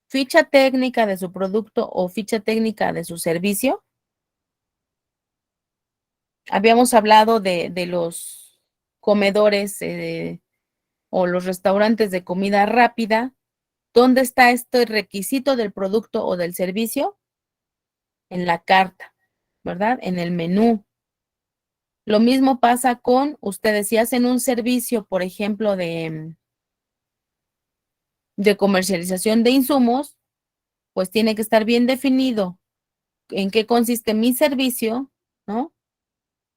ficha técnica de su producto o ficha técnica de su servicio? Habíamos hablado de los comedores o los restaurantes de comida rápida. ¿Dónde está este requisito del producto o del servicio? En la carta, ¿verdad? En el menú. Lo mismo pasa con ustedes. Si hacen un servicio, por ejemplo, de comercialización de insumos, pues tiene que estar bien definido en qué consiste mi servicio, ¿no?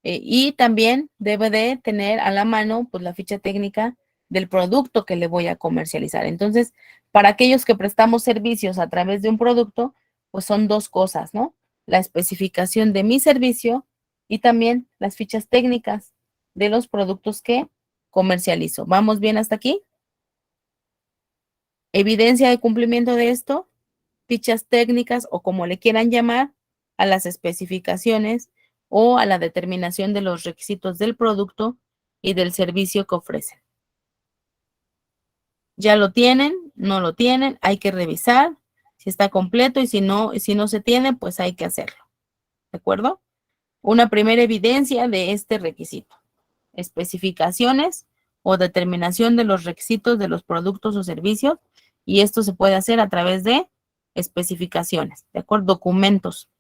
Y también debe de tener a la mano, pues, la ficha técnica del producto que le voy a comercializar. Entonces, para aquellos que prestamos servicios a través de un producto, pues son dos cosas, ¿no? La especificación de mi servicio y también las fichas técnicas de los productos que comercializo. ¿Vamos bien hasta aquí? Evidencia de cumplimiento de esto, fichas técnicas o como le quieran llamar, a las especificaciones o a la determinación de los requisitos del producto y del servicio que ofrecen. ¿Ya lo tienen? ¿No lo tienen? Hay que revisar si está completo y si no se tiene, pues hay que hacerlo. ¿De acuerdo? Una primera evidencia de este requisito. Especificaciones o determinación de los requisitos de los productos o servicios, y esto se puede hacer a través de especificaciones, ¿de acuerdo? Documentos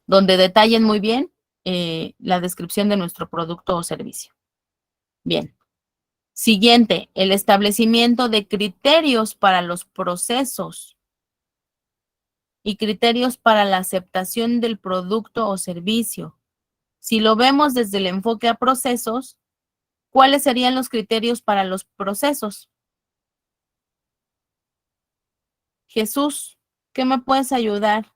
donde detallen muy bien la descripción de nuestro producto o servicio. Bien. Siguiente, el establecimiento de criterios para los procesos y criterios para la aceptación del producto o servicio. Si lo vemos desde el enfoque a procesos, ¿cuáles serían los criterios para los procesos? Jesús, ¿qué me puedes ayudar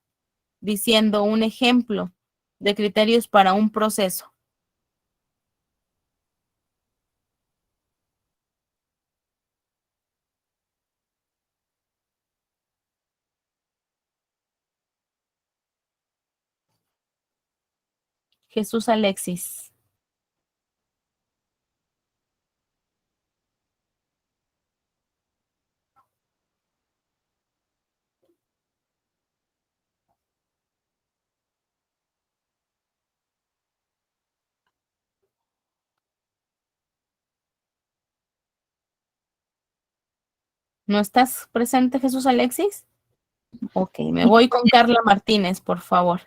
diciendo un ejemplo de criterios para un proceso? Jesús Alexis. ¿No estás presente, Jesús Alexis? Ok, me voy con Carla Martínez, por favor.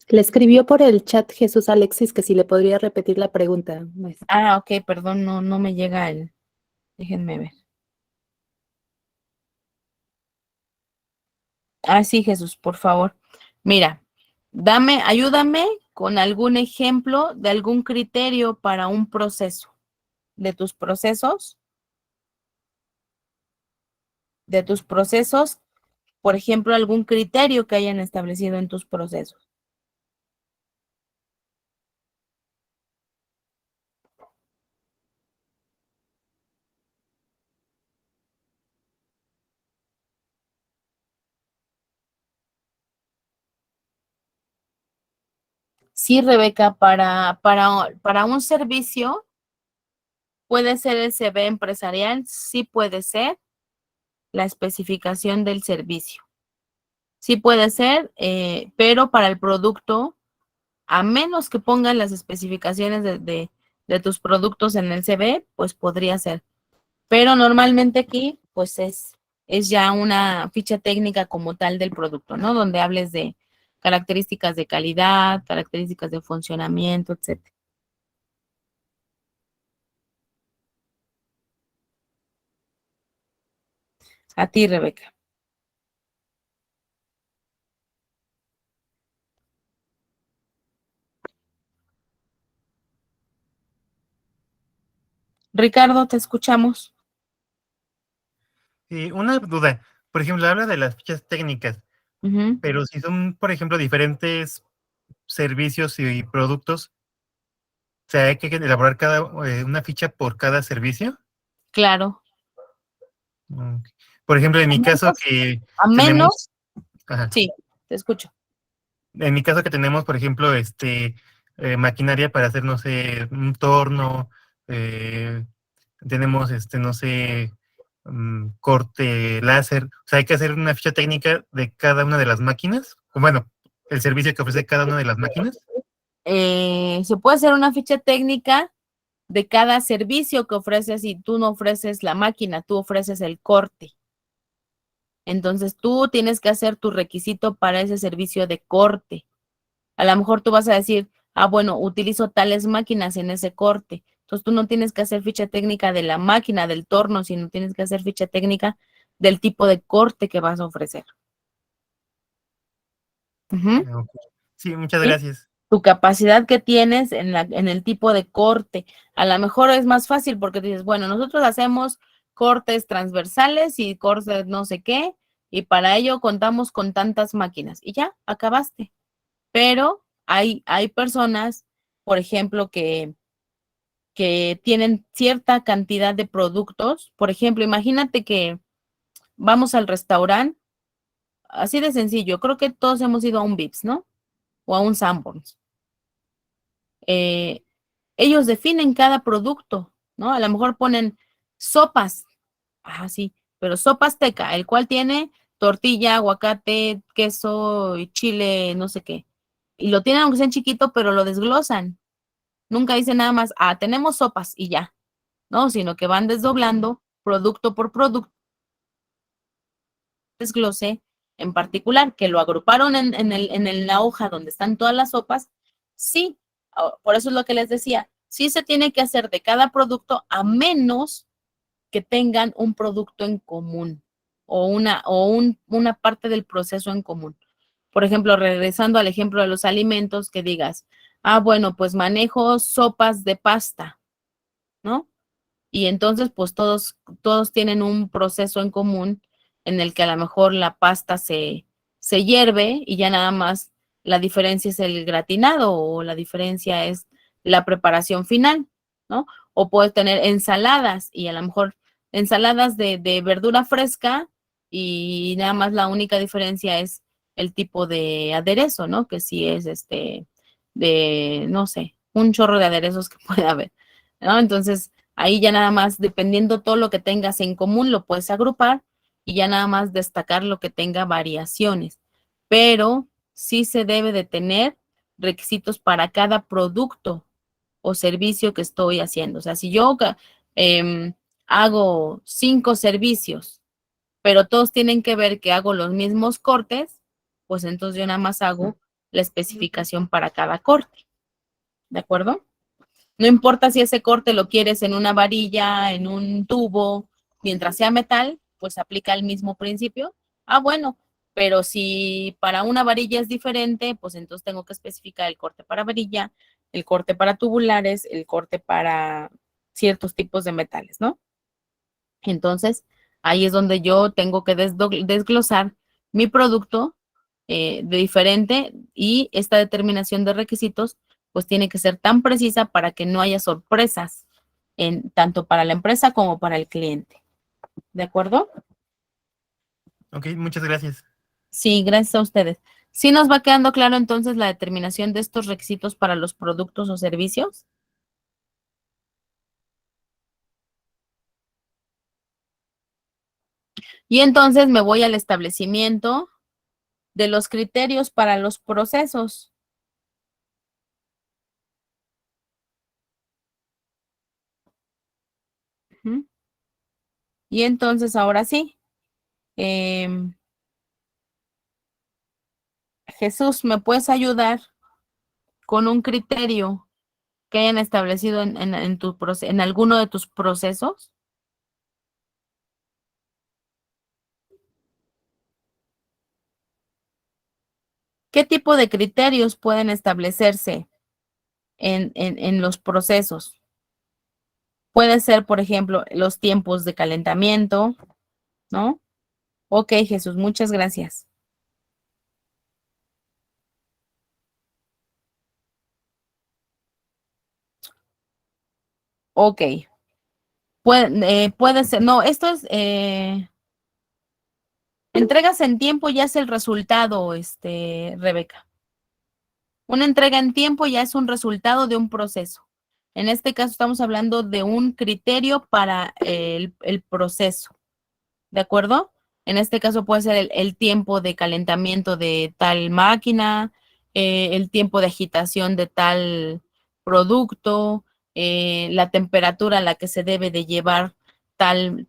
Le escribió por el chat Jesús Alexis que si le podría repetir la pregunta, maestra. Ah, ok, perdón, no me llega el... Déjenme ver. Ah, sí, Jesús, por favor. Mira, ayúdame con algún ejemplo de algún criterio para un proceso. De tus procesos, por ejemplo, algún criterio que hayan establecido en tus procesos. Sí, Rebeca, para un servicio, puede ser el CV empresarial, sí puede ser la especificación del servicio. Sí puede ser, pero para el producto, a menos que pongan las especificaciones de tus productos en el CV, pues podría ser. Pero normalmente aquí, pues es ya una ficha técnica como tal del producto, ¿no? Donde hables de características de calidad, características de funcionamiento, etcétera. A ti, Rebeca. Ricardo, te escuchamos. Una duda, por ejemplo, habla de las fichas técnicas, Ujú, pero si son, por ejemplo, diferentes servicios y productos, o sea, hay que elaborar una ficha por cada servicio. claro. Ok. Por ejemplo, en mi caso que A menos, tenemos, ajá, sí, te escucho. en mi caso que tenemos, por ejemplo, maquinaria para hacer, no sé, un torno, eh, tenemos, no sé, corte láser, o sea, hay que hacer una ficha técnica de cada una de las máquinas, o bueno, el servicio que ofrece cada una de las máquinas. Se puede hacer una ficha técnica de cada servicio que ofreces y tú no ofreces la máquina, tú ofreces el corte. Entonces tú tienes que hacer tu requisito para ese servicio de corte. A lo mejor tú vas a decir, ah, bueno, utilizo tales máquinas en ese corte. Entonces tú no tienes que hacer ficha técnica de la máquina, del torno, sino tienes que hacer ficha técnica del tipo de corte que vas a ofrecer. Ujú. Ok. Sí, muchas ¿Sí? gracias. Tu capacidad que tienes en el tipo de corte. A lo mejor es más fácil porque dices, bueno, nosotros hacemos cortes transversales y cortes no sé qué, y para ello contamos con tantas máquinas. Y ya, acabaste. Pero hay personas, por ejemplo, que tienen cierta cantidad de productos. Por ejemplo, imagínate que vamos al restaurante, así de sencillo, creo que todos hemos ido a un Vips, ¿no? O a un Sanborns. Eh, ellos definen cada producto, ¿no? A lo mejor ponen sopas, sí, pero sopa azteca, el cual tiene tortilla, aguacate, queso y chile, no sé qué. Y lo tienen aunque sea en chiquito, pero lo desglosan. Nunca dicen nada más, tenemos sopas y ya, ¿no? Sino que van desdoblando producto por producto, desglose en particular, que lo agruparon en la hoja donde están todas las sopas, sí, por eso es lo que les decía, sí se tiene que hacer de cada producto a menos que tengan un producto en común o una parte del proceso en común. Por ejemplo, regresando al ejemplo de los alimentos, que digas, bueno, pues manejo sopas de pasta, ¿no? Y entonces, pues todos tienen un proceso en común en el que a lo mejor la pasta se hierve y ya nada más la diferencia es el gratinado o la diferencia es la preparación final, ¿no? O puedes tener ensaladas y a lo mejor ensaladas de verdura fresca y nada más la única diferencia es el tipo de aderezo, ¿no? Que si es no sé, un chorro de aderezos que puede haber, ¿no? Entonces, ahí ya nada más, dependiendo todo lo que tengas en común, lo puedes agrupar y ya nada más destacar lo que tenga variaciones. Pero sí se debe de tener requisitos para cada producto o servicio que estoy haciendo. O sea, si yo hago 5 servicios, pero todos tienen que ver que hago los mismos cortes, pues entonces yo nada más hago la especificación para cada corte. ¿De acuerdo? No importa si ese corte lo quieres en una varilla, en un tubo, mientras sea metal, pues aplica el mismo principio. Bueno, pero si para una varilla es diferente, pues entonces tengo que especificar el corte para varilla, el corte para tubulares, el corte para ciertos tipos de metales, ¿no? Entonces, ahí es donde yo tengo que desglosar mi producto de diferente y esta determinación de requisitos pues tiene que ser tan precisa para que no haya sorpresas tanto para la empresa como para el cliente. ¿De acuerdo? Ok, muchas gracias. Sí, gracias a ustedes. ¿Sí nos va quedando claro entonces la determinación de estos requisitos para los productos o servicios? Y entonces me voy al establecimiento de los criterios para los procesos. Ujú. Y entonces ahora sí, Jesús, ¿me puedes ayudar con un criterio que hayan establecido en alguno de tus procesos? ¿Qué tipo de criterios pueden establecerse en los procesos? Puede ser, por ejemplo, los tiempos de calentamiento, ¿no? Ok, Jesús, muchas gracias. Ok. Puede ser, no, esto es, entregas en tiempo ya es el resultado, Rebeca. Una entrega en tiempo ya es un resultado de un proceso. En este caso estamos hablando de un criterio para el proceso, ¿de acuerdo? En este caso puede ser el tiempo de calentamiento de tal máquina, el tiempo de agitación de tal producto, la temperatura a la que se debe de llevar tal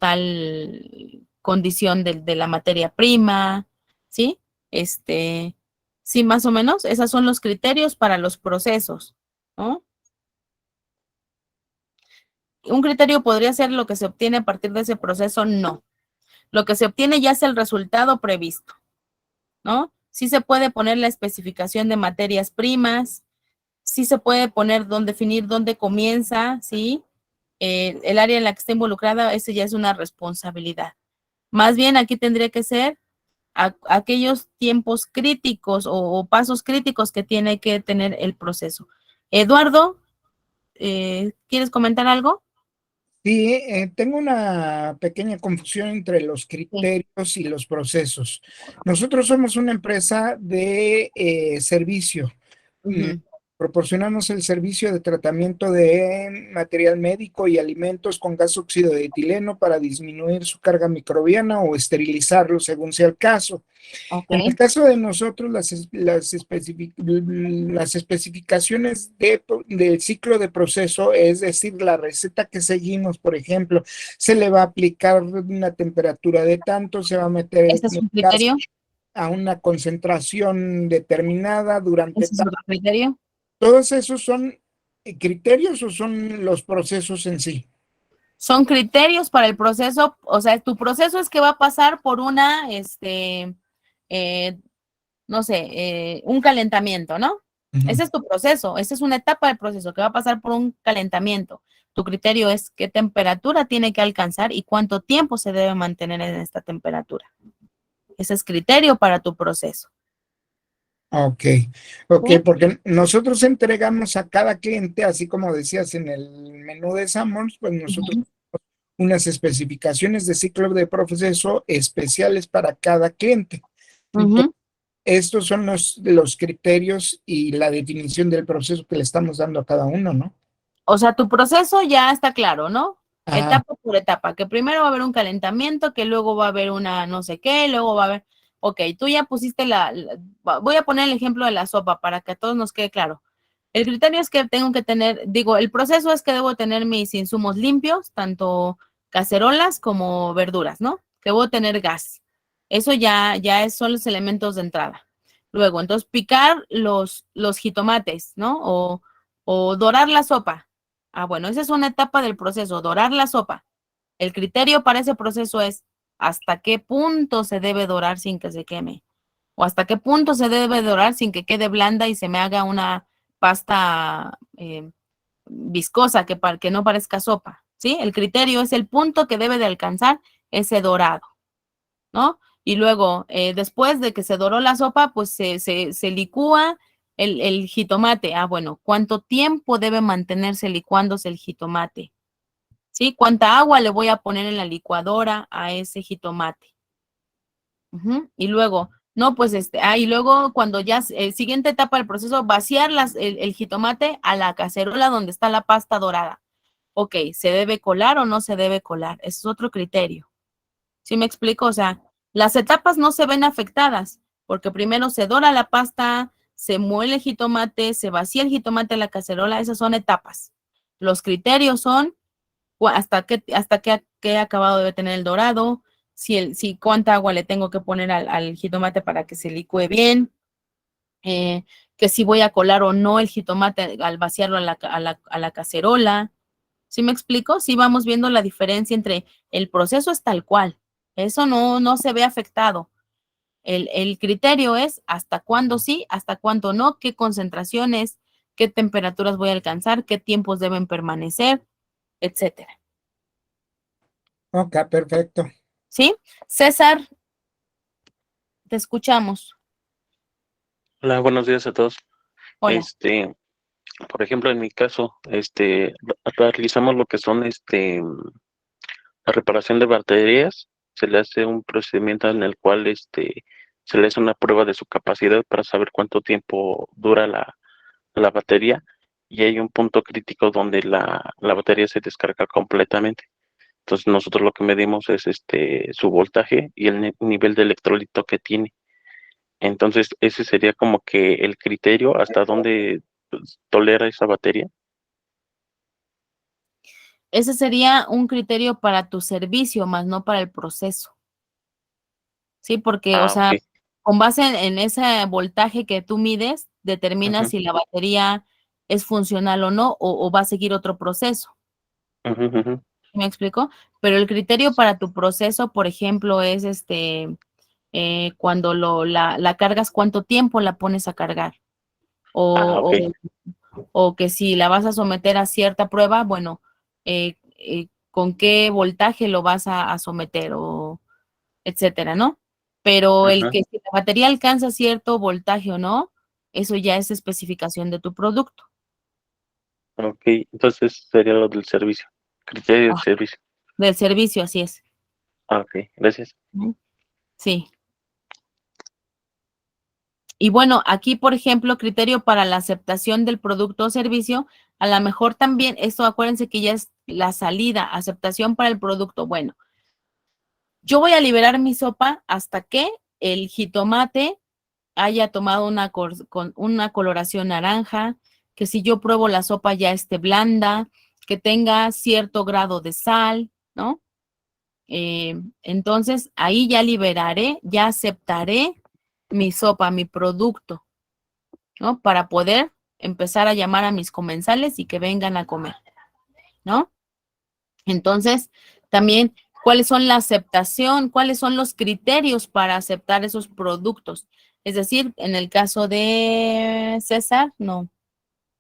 condición de la materia prima, ¿sí? Sí, más o menos, esos son los criterios para los procesos, ¿no? ¿Un criterio podría ser lo que se obtiene a partir de ese proceso? No. Lo que se obtiene ya es el resultado previsto, ¿no? Sí se puede poner la especificación de materias primas, sí se puede definir dónde comienza, ¿sí? El área en la que está involucrada, eso ya es una responsabilidad. Más bien aquí tendría que ser aquellos tiempos críticos o pasos críticos que tiene que tener el proceso. Eduardo, ¿quieres comentar algo? Sí, tengo una pequeña confusión entre los criterios y los procesos. Nosotros somos una empresa de servicio. Ujú. Proporcionamos el servicio de tratamiento de material médico y alimentos con gas óxido de etileno para disminuir su carga microbiana o esterilizarlo según sea el caso. Ok. En el caso de nosotros, las especificaciones del ciclo de proceso, es decir, la receta que seguimos, por ejemplo, se le va a aplicar una temperatura de tanto, se va a meter ¿Este es el un gas criterio? a una concentración determinada durante ¿Ese es otro criterio? todos esos son criterios o son los procesos en sí? Son criterios para el proceso, o sea, tu proceso es que va a pasar por una, no sé, un calentamiento, ¿no? Ujú. Ese es tu proceso, esa es una etapa del proceso que va a pasar por un calentamiento. Tu criterio es qué temperatura tiene que alcanzar y cuánto tiempo se debe mantener en esta temperatura. Ese es criterio para tu proceso. Ok, ok, ¿Sí? porque nosotros entregamos a cada cliente, así como decías en el menú de Summers, pues nosotros Ujú. unas especificaciones de ciclo de proceso especiales para cada cliente. Entonces, Ujú. estos son los criterios y la definición del proceso que le estamos dando a cada uno, ¿no? O sea, tu proceso ya está claro, ¿no? Ah, Etapa por etapa, que primero va a haber un calentamiento, que luego va a haber una no sé qué, luego va a haber, ok, tú ya pusiste voy a poner el ejemplo de la sopa para que a todos nos quede claro. El criterio es que tengo que tener, digo, el proceso es que debo tener mis insumos limpios, tanto cacerolas como verduras, ¿no? Que debo tener gas. Eso son los elementos de entrada. Luego, entonces, picar los jitomates, ¿no? O dorar la sopa. Ah, bueno, esa es una etapa del proceso, dorar la sopa. El criterio para ese proceso es hasta qué punto se debe dorar sin que se queme, o hasta qué punto se debe dorar sin que quede blanda y se me haga una pasta viscosa para que no parezca sopa, ¿sí? El criterio es el punto que debe de alcanzar ese dorado, ¿no? Y luego, después de que se doró la sopa, pues se licúa el jitomate. Ah, bueno, ¿cuánto tiempo debe mantenerse licuándose el jitomate? ¿Sí? ¿Cuánta agua le voy a poner en la licuadora a ese jitomate? Ujú. Y luego, no, pues y luego cuando ya, siguiente etapa del proceso, vaciar el jitomate a la cacerola donde está la pasta dorada. Ok, ¿se debe colar o no se debe colar? Ese es otro criterio. ¿Sí me explico? O sea, las etapas no se ven afectadas, porque primero se dora la pasta, se muele el jitomate, se vacía el jitomate a la cacerola, esas son etapas. Los criterios son qué acabado debe tener el dorado, si cuánta agua le tengo que poner al jitomate para que se licúe bien, que si voy a colar o no el jitomate al vaciarlo a la cacerola. ¿Sí me explico? Sí vamos viendo la diferencia entre el proceso es tal cual. Eso no se ve afectado. El criterio es hasta cuándo sí, hasta cuándo no, qué concentraciones, qué temperaturas voy a alcanzar, qué tiempos deben permanecer, etcétera. ok, perfecto. ¿Sí? César, te escuchamos. Hola, buenos días a todos. Hola. Por ejemplo, en mi caso, realizamos lo que son, la reparación de baterías. Se le hace un procedimiento en el cual, se le hace una prueba de su capacidad para saber cuánto tiempo dura la batería. Y hay un punto crítico donde la batería se descarga completamente. Entonces nosotros lo que medimos es, su voltaje y el nivel de electrolito que tiene. Entonces, ese sería como que el criterio hasta dónde pues, tolera esa batería. Ese sería un criterio para tu servicio, más no para el proceso. Sí, porque, o Ah, sea, ok. con base en ese voltaje que tú mides, determinas Ujú, si la batería es funcional o no, o va a seguir otro proceso. ujú, ujú. ¿Me explico? Pero el criterio para tu proceso, por ejemplo, es cuando la cargas, cuánto tiempo la pones a cargar. Ah, O, ok. o que si la vas a someter a cierta prueba, bueno, con qué voltaje lo vas a someter, o etcétera, ¿no? Pero el Ajá. que si la batería alcanza cierto voltaje o no, eso ya es especificación de tu producto. Ok, entonces sería lo del servicio. Criterio del Ah, servicio. del servicio, así es. Ah, ok, gracias. Ujú. Sí. Y bueno, aquí, por ejemplo, criterio para la aceptación del producto o servicio, a lo mejor también, esto acuérdense que ya es la salida, aceptación para el producto. Bueno, yo voy a liberar mi sopa hasta que el jitomate haya tomado una coloración naranja, que si yo pruebo la sopa ya esté blanda, que tenga cierto grado de sal, ¿no? Entonces, ahí ya liberaré, ya aceptaré mi sopa, mi producto, ¿no? Para poder empezar a llamar a mis comensales y que vengan a comer, ¿no? Entonces, también, ¿cuáles son la aceptación? ¿Cuáles son los criterios para aceptar esos productos? Es decir, en el caso de César, no,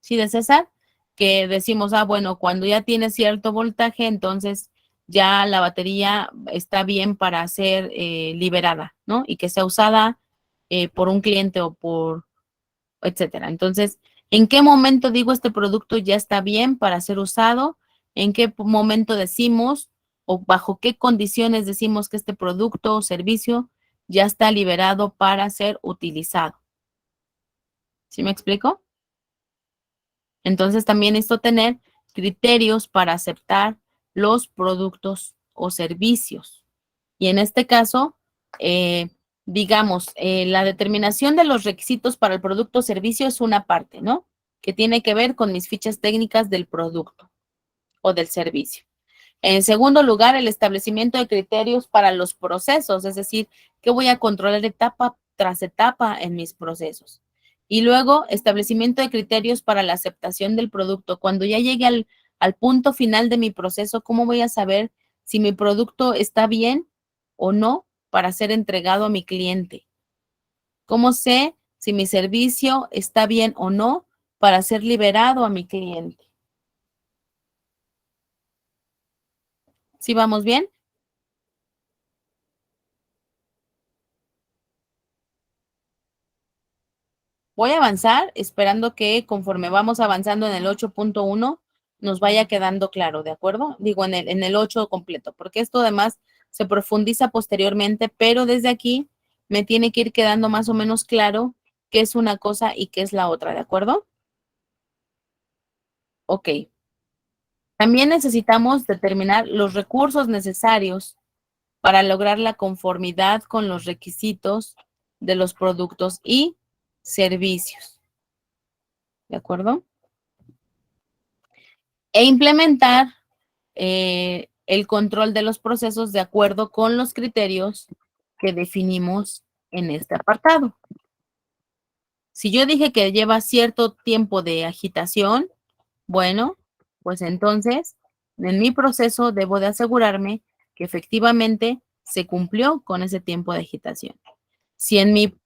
sí, de César, que decimos, bueno, cuando ya tiene cierto voltaje, entonces ya la batería está bien para ser liberada, ¿no? Y que sea usada por un cliente o por, etcétera. Entonces, ¿en qué momento digo este producto ya está bien para ser usado? ¿En qué momento decimos o bajo qué condiciones decimos que este producto o servicio ya está liberado para ser utilizado? ¿Sí me explico? Entonces también necesito tener criterios para aceptar los productos o servicios. Y en este caso, digamos, la determinación de los requisitos para el producto o servicio es una parte, ¿no? Que tiene que ver con mis fichas técnicas del producto o del servicio. En segundo lugar, el establecimiento de criterios para los procesos, es decir, que voy a controlar etapa tras etapa en mis procesos. Y luego, establecimiento de criterios para la aceptación del producto. Cuando ya llegue al punto final de mi proceso, ¿cómo voy a saber si mi producto está bien o no para ser entregado a mi cliente? ¿Cómo sé si mi servicio está bien o no para ser liberado a mi cliente? ¿Sí vamos bien? Voy a avanzar esperando que conforme vamos avanzando en el 8.1 nos vaya quedando claro, ¿de acuerdo? Digo, en el 8 completo, porque esto además se profundiza posteriormente, pero desde aquí me tiene que ir quedando más o menos claro qué es una cosa y qué es la otra, ¿de acuerdo? Ok. También necesitamos determinar los recursos necesarios para lograr la conformidad con los requisitos de los productos y servicios, ¿de acuerdo? E implementar el control de los procesos de acuerdo con los criterios que definimos en este apartado. Si yo dije que lleva cierto tiempo de agitación, bueno, pues entonces en mi proceso debo de asegurarme que efectivamente se cumplió con ese tiempo de agitación. Si en mi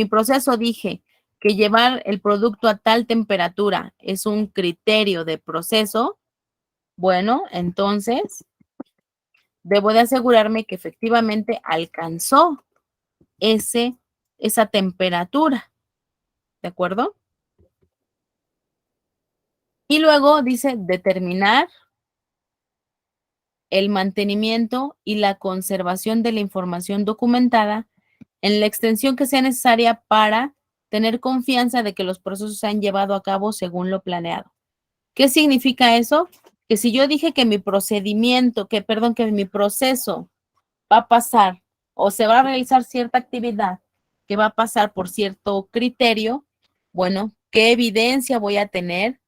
proceso dije que llevar el producto a tal temperatura es un criterio de proceso, bueno, entonces debo de asegurarme que efectivamente alcanzó esa temperatura, ¿de acuerdo? Y luego dice determinar el mantenimiento y la conservación de la información documentada en la extensión que sea necesaria para tener confianza de que los procesos se han llevado a cabo según lo planeado. ¿Qué significa eso? Que si yo dije que mi procedimiento, que mi proceso va a pasar o se va a realizar cierta actividad que va a pasar por cierto criterio, bueno, ¿qué evidencia voy a tener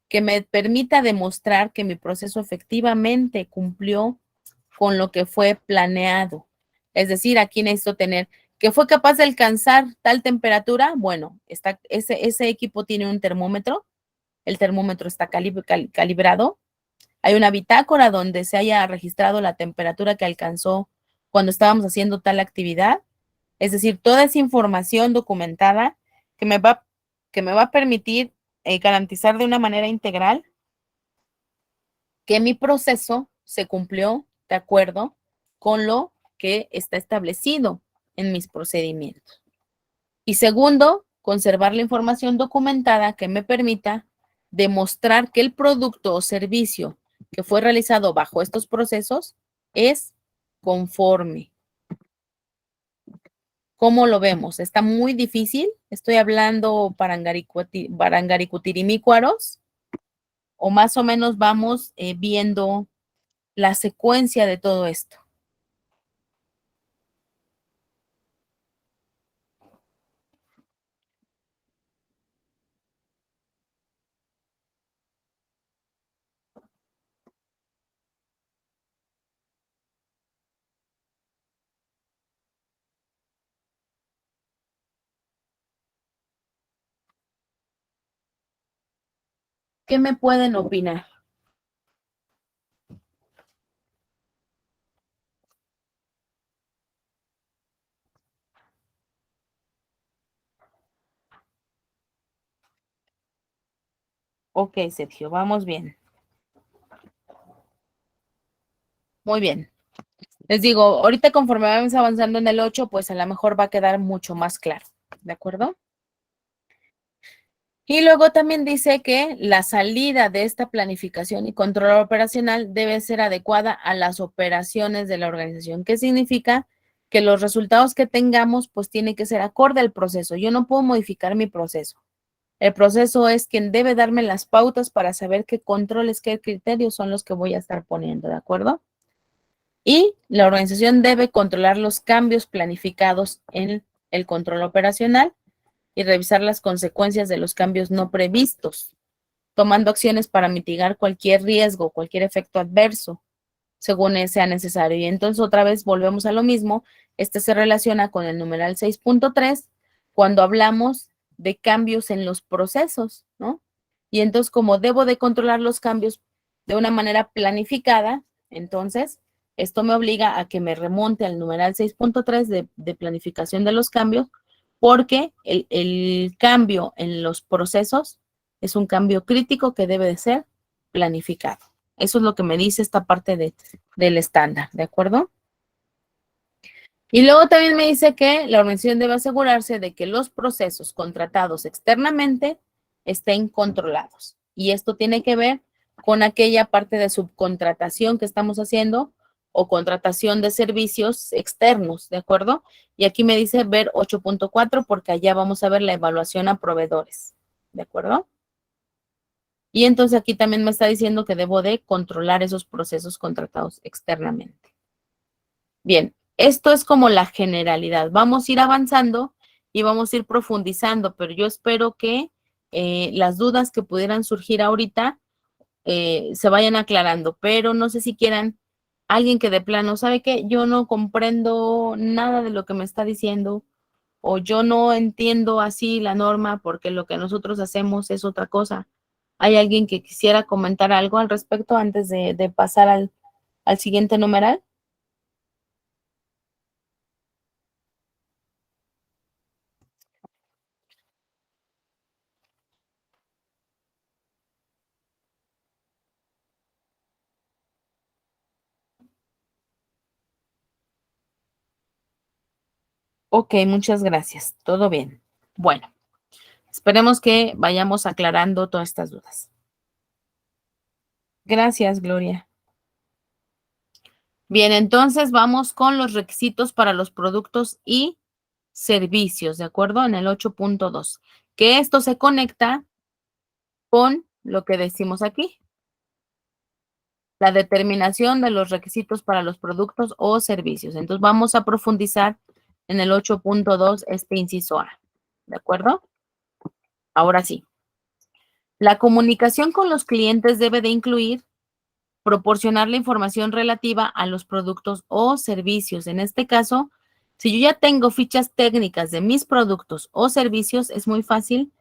que me permita demostrar que mi proceso efectivamente cumplió con lo que fue planeado? Es decir, aquí necesito tener que fue capaz de alcanzar tal temperatura. Bueno, ese equipo tiene un termómetro, el termómetro está calibrado, hay una bitácora donde se haya registrado la temperatura que alcanzó cuando estábamos haciendo tal actividad. Es decir, toda esa información documentada que me va, que me va a permitir garantizar de una manera integral que mi proceso se cumplió de acuerdo con lo que está establecido en mis procedimientos. Y segundo, conservar la información documentada que me permita demostrar que el producto o servicio que fue realizado bajo estos procesos es conforme. ¿Cómo lo vemos? ¿Está muy difícil? ¿Estoy hablando parangaricutirimícuaros? ¿O más o menos vamos viendo la secuencia de todo esto? ¿qué me pueden opinar? Ok, Sergio, vamos bien. Muy bien. Les digo, ahorita conforme vamos avanzando en el 8, pues a lo mejor va a quedar mucho más claro, ¿de acuerdo? Y luego también dice que la salida de esta planificación y control operacional debe ser adecuada a las operaciones de la organización. ¿Qué significa? Que los resultados que tengamos, pues tiene que ser acorde al proceso. Yo no puedo modificar mi proceso. El proceso es quien debe darme las pautas para saber qué controles, qué criterios son los que voy a estar poniendo, ¿de acuerdo? Y la organización debe controlar los cambios planificados en el control operacional y revisar las consecuencias de los cambios no previstos, tomando acciones para mitigar cualquier riesgo, cualquier efecto adverso, según sea necesario. Y entonces otra vez volvemos a lo mismo. Este se relaciona con el numeral 6.3 cuando hablamos de cambios en los procesos, ¿no? Y entonces como debo de controlar los cambios de una manera planificada, entonces esto me obliga a que me remonte al numeral 6.3 de planificación de los cambios, porque el cambio en los procesos es un cambio crítico que debe de ser planificado. Eso es lo que me dice esta parte del estándar, ¿de acuerdo? Y luego también me dice que la organización debe asegurarse de que los procesos contratados externamente estén controlados. Y esto tiene que ver con aquella parte de subcontratación que estamos haciendo o contratación de servicios externos, ¿de acuerdo? Y aquí me dice ver 8.4 porque allá vamos a ver la evaluación a proveedores, ¿de acuerdo? Y entonces aquí también me está diciendo que debo de controlar esos procesos contratados externamente. Bien, esto es como la generalidad. Vamos a ir avanzando y vamos a ir profundizando, pero yo espero que las dudas que pudieran surgir ahorita se vayan aclarando, pero no sé si quieran alguien que de plano, ¿sabe qué? Yo no comprendo nada de lo que me está diciendo o yo no entiendo así la norma porque lo que nosotros hacemos es otra cosa. ¿Hay alguien que quisiera comentar algo al respecto antes de pasar al siguiente numeral? Ok, muchas gracias. Todo bien. Bueno, esperemos que vayamos aclarando todas estas dudas. Gracias, Gloria. Bien, entonces vamos con los requisitos para los productos y servicios, ¿de acuerdo? En el 8.2, que esto se conecta con lo que decimos aquí, la determinación de los requisitos para los productos o servicios. Entonces vamos a profundizar en el 8.2 este inciso A, ¿de acuerdo? Ahora sí. La comunicación con los clientes debe de incluir proporcionar la información relativa a los productos o servicios. En este caso, si yo ya tengo fichas técnicas de mis productos o servicios, es muy fácil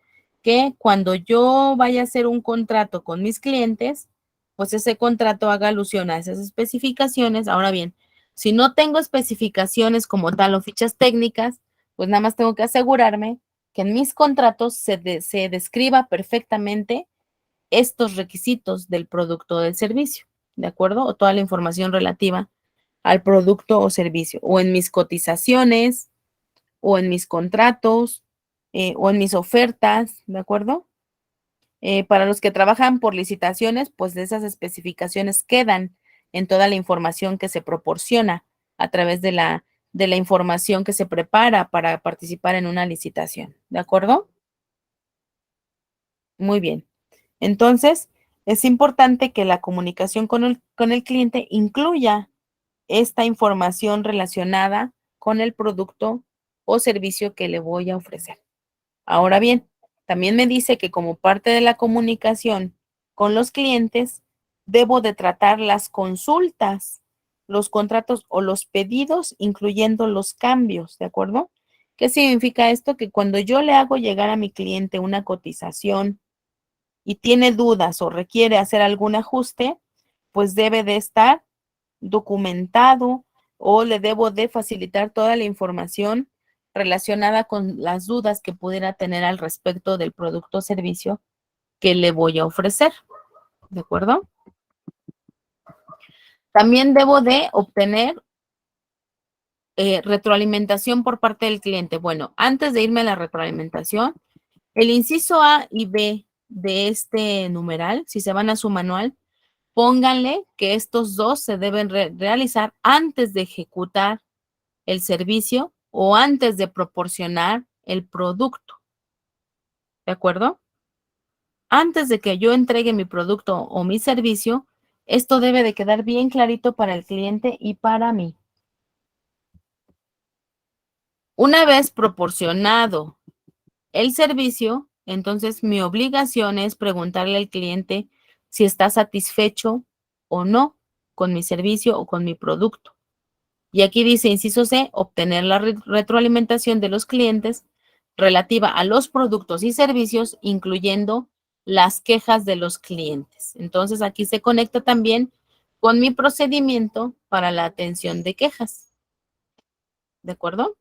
que cuando yo vaya a hacer un contrato con mis clientes, pues ese contrato haga alusión a esas especificaciones. Ahora bien, si no tengo especificaciones como tal o fichas técnicas, pues nada más tengo que asegurarme que en mis contratos se describa perfectamente estos requisitos del producto o del servicio, ¿de acuerdo? O toda la información relativa al producto o servicio, o en mis cotizaciones, o en mis contratos, o en mis ofertas, ¿de acuerdo? Para los que trabajan por licitaciones, pues de esas especificaciones quedan en toda la información que se proporciona a través de la información que se prepara para participar en una licitación, ¿de acuerdo? Muy bien. Entonces, es importante que la comunicación con el cliente incluya esta información relacionada con el producto o servicio que le voy a ofrecer. Ahora bien, también me dice que como parte de la comunicación con los clientes, debo de tratar las consultas, los contratos o los pedidos, incluyendo los cambios, ¿de acuerdo? ¿Qué significa esto? Que cuando yo le hago llegar a mi cliente una cotización y tiene dudas o requiere hacer algún ajuste, pues debe de estar documentado o le debo de facilitar toda la información relacionada con las dudas que pudiera tener al respecto del producto o servicio que le voy a ofrecer. ¿De acuerdo? También debo de obtener retroalimentación por parte del cliente. Bueno, antes de irme a la retroalimentación, el inciso A y B de este numeral, si se van a su manual, pónganle que estos dos se deben realizar antes de ejecutar el servicio o antes de proporcionar el producto. ¿De acuerdo? Antes de que yo entregue mi producto o mi servicio, esto debe de quedar bien clarito para el cliente y para mí. Una vez proporcionado el servicio, entonces mi obligación es preguntarle al cliente si está satisfecho o no con mi servicio o con mi producto. Y aquí dice, inciso C, obtener la retroalimentación de los clientes relativa a los productos y servicios, incluyendo las quejas de los clientes. Entonces, aquí se conecta también con mi procedimiento para la atención de quejas. ¿De acuerdo?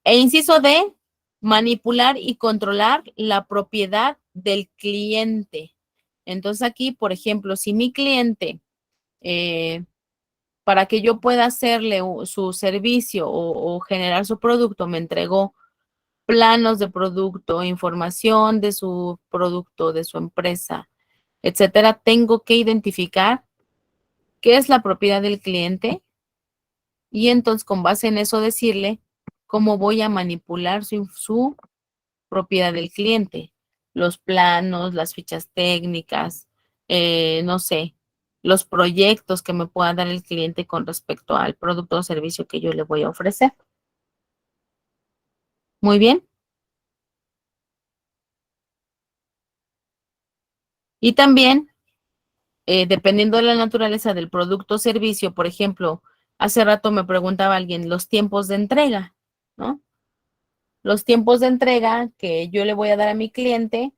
E inciso D, manipular y controlar la propiedad del cliente. Entonces, aquí, por ejemplo, si mi cliente para que yo pueda hacerle su servicio o generar su producto, me entregó planos de producto, información de su producto, de su empresa, etcétera, tengo que identificar qué es la propiedad del cliente y entonces con base en eso decirle cómo voy a manipular su propiedad del cliente, los planos, las fichas técnicas, no sé, los proyectos que me pueda dar el cliente con respecto al producto o servicio que yo le voy a ofrecer. Muy bien. Y también, dependiendo de la naturaleza del producto o servicio, por ejemplo, hace rato me preguntaba alguien los tiempos de entrega, ¿no? Los tiempos de entrega que yo le voy a dar a mi cliente,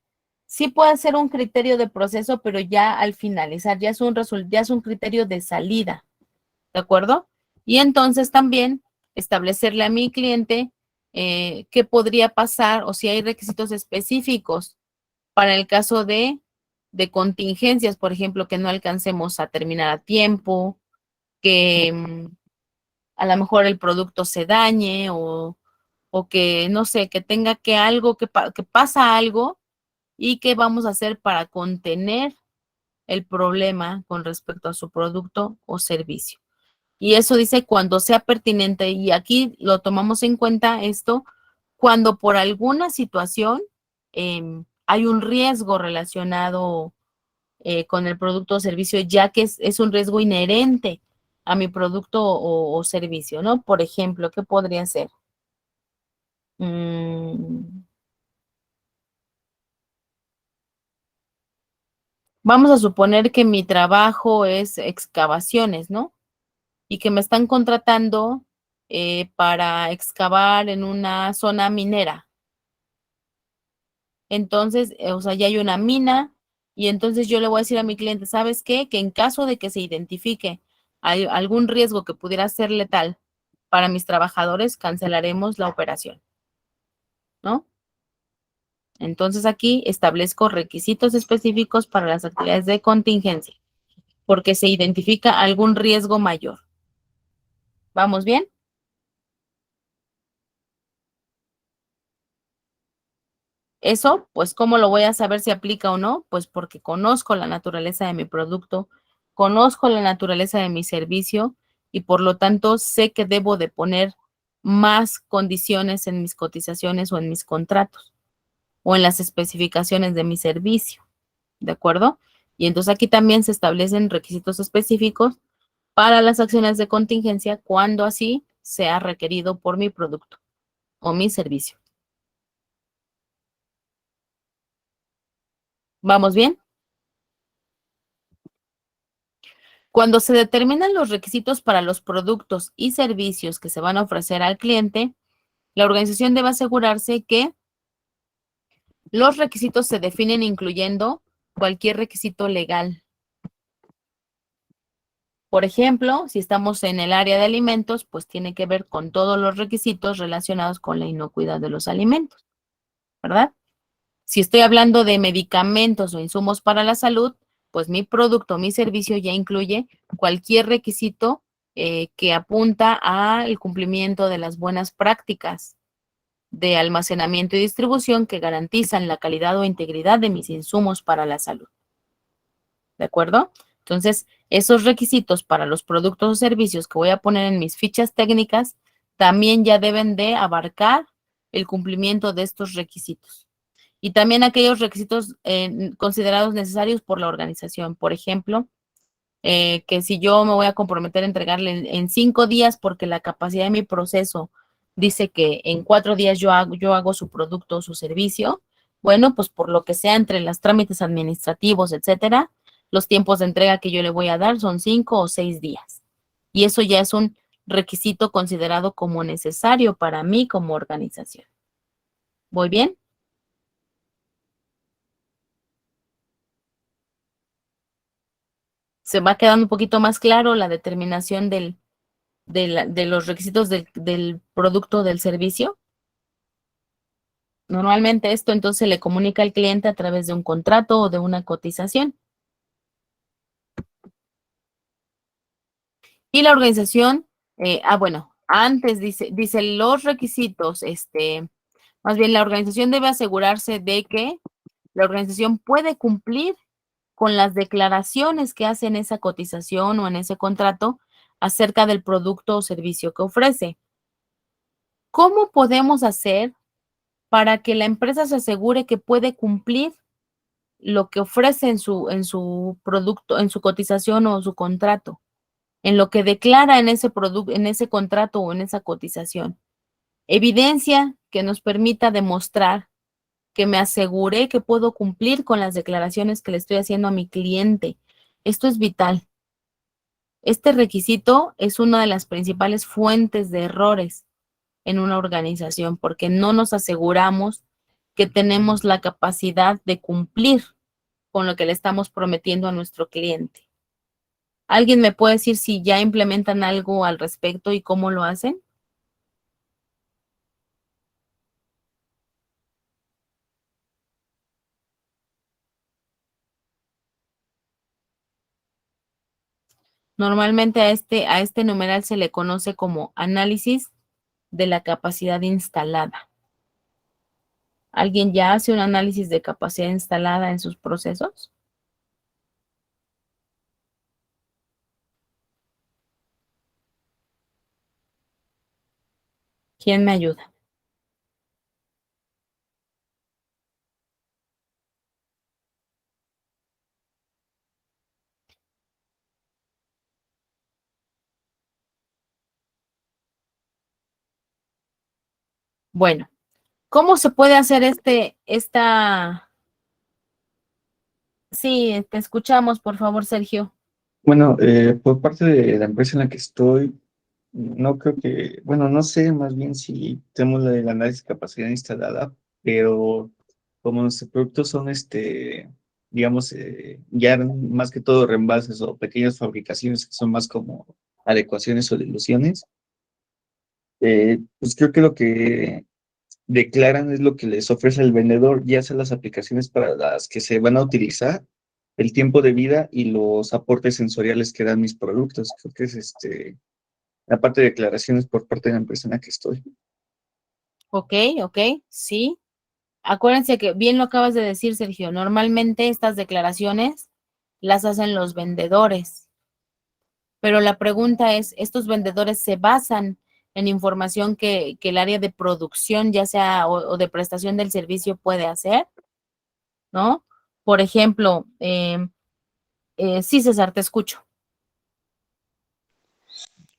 sí puede ser un criterio de proceso, pero ya al finalizar, ya es un criterio de salida, ¿de acuerdo? Y entonces también establecerle a mi cliente qué podría pasar o si hay requisitos específicos para el caso de contingencias, por ejemplo, que no alcancemos a terminar a tiempo, que a lo mejor el producto se dañe o que, no sé, que tenga que algo, que pasa algo y qué vamos a hacer para contener el problema con respecto a su producto o servicio. Y eso dice cuando sea pertinente y aquí lo tomamos en cuenta esto cuando por alguna situación hay un riesgo relacionado con el producto o servicio, ya que es un riesgo inherente a mi producto o servicio, ¿no? Por ejemplo, ¿qué podría ser? Vamos a suponer que mi trabajo es excavaciones, ¿no? Y que me están contratando para excavar en una zona minera. Entonces, o sea, ya hay una mina y entonces yo le voy a decir a mi cliente, ¿sabes qué? Que en caso de que se identifique algún riesgo que pudiera ser letal para mis trabajadores, cancelaremos la operación, ¿no? Entonces aquí establezco requisitos específicos para las actividades de contingencia, porque se identifica algún riesgo mayor. ¿Vamos bien? Eso, pues, ¿cómo lo voy a saber si aplica o no? Pues porque conozco la naturaleza de mi producto, conozco la naturaleza de mi servicio y por lo tanto sé que debo de poner más condiciones en mis cotizaciones o en mis contratos o en las especificaciones de mi servicio, ¿de acuerdo? Y entonces aquí también se establecen requisitos específicos para las acciones de contingencia cuando así sea requerido por mi producto o mi servicio. ¿Vamos bien? Cuando se determinan los requisitos para los productos y servicios que se van a ofrecer al cliente, la organización debe asegurarse que Los requisitos se definen incluyendo cualquier requisito legal. Por ejemplo, si estamos en el área de alimentos, pues tiene que ver con todos los requisitos relacionados con la inocuidad de los alimentos, ¿verdad? Si estoy hablando de medicamentos o insumos para la salud, pues mi producto, mi servicio ya incluye cualquier requisito que apunta al cumplimiento de las buenas prácticas de almacenamiento y distribución que garantizan la calidad o integridad de mis insumos para la salud. ¿De acuerdo? Entonces, esos requisitos para los productos o servicios que voy a poner en mis fichas técnicas también ya deben de abarcar el cumplimiento de estos requisitos. Y también aquellos requisitos considerados necesarios por la organización. Por ejemplo, que si yo me voy a comprometer a entregarle en 5 días porque la capacidad de mi proceso dice que en 4 días yo hago su producto o su servicio, bueno, pues por lo que sea entre los trámites administrativos, etcétera, los tiempos de entrega que yo le voy a dar son 5 o 6 días. Y eso ya es un requisito considerado como necesario para mí como organización. ¿Voy bien? Se va quedando un poquito más claro la determinación de los requisitos del producto o del servicio. Normalmente esto entonces se le comunica al cliente a través de un contrato o de una cotización. Y la organización, bueno, antes dice los requisitos, más bien la organización debe asegurarse de que la organización puede cumplir con las declaraciones que hace en esa cotización o en ese contrato acerca del producto o servicio que ofrece. ¿Cómo podemos hacer para que la empresa se asegure que puede cumplir lo que ofrece en su producto, en su cotización o su contrato, en lo que declara en ese producto, en ese contrato o en esa cotización? Evidencia que nos permita demostrar que me aseguré que puedo cumplir con las declaraciones que le estoy haciendo a mi cliente. Esto es vital. Este requisito es una de las principales fuentes de errores en una organización porque no nos aseguramos que tenemos la capacidad de cumplir con lo que le estamos prometiendo a nuestro cliente. ¿Alguien me puede decir si ya implementan algo al respecto y cómo lo hacen? Normalmente a este numeral se le conoce como análisis de la capacidad instalada. ¿Alguien ya hace un análisis de capacidad instalada en sus procesos? ¿Quién me ayuda? Bueno, ¿cómo se puede hacer Sí, te escuchamos, por favor, Sergio. Bueno, por parte de la empresa en la que estoy, no creo que, bueno, no sé más bien si tenemos el análisis de capacidad instalada, pero como nuestros productos son, digamos, ya más que todo reembalses o pequeñas fabricaciones que son más como adecuaciones o diluciones, pues creo que lo que declaran es lo que les ofrece el vendedor, ya sea las aplicaciones para las que se van a utilizar, el tiempo de vida y los aportes sensoriales que dan mis productos. Creo que es la parte de declaraciones por parte de la empresa en la que estoy. Ok, sí. Acuérdense que bien lo acabas de decir, Sergio. Normalmente estas declaraciones las hacen los vendedores. Pero la pregunta es, ¿estos vendedores se basan en información que el área de producción, ya sea o de prestación del servicio, puede hacer? ¿No? Por ejemplo, sí, César, te escucho.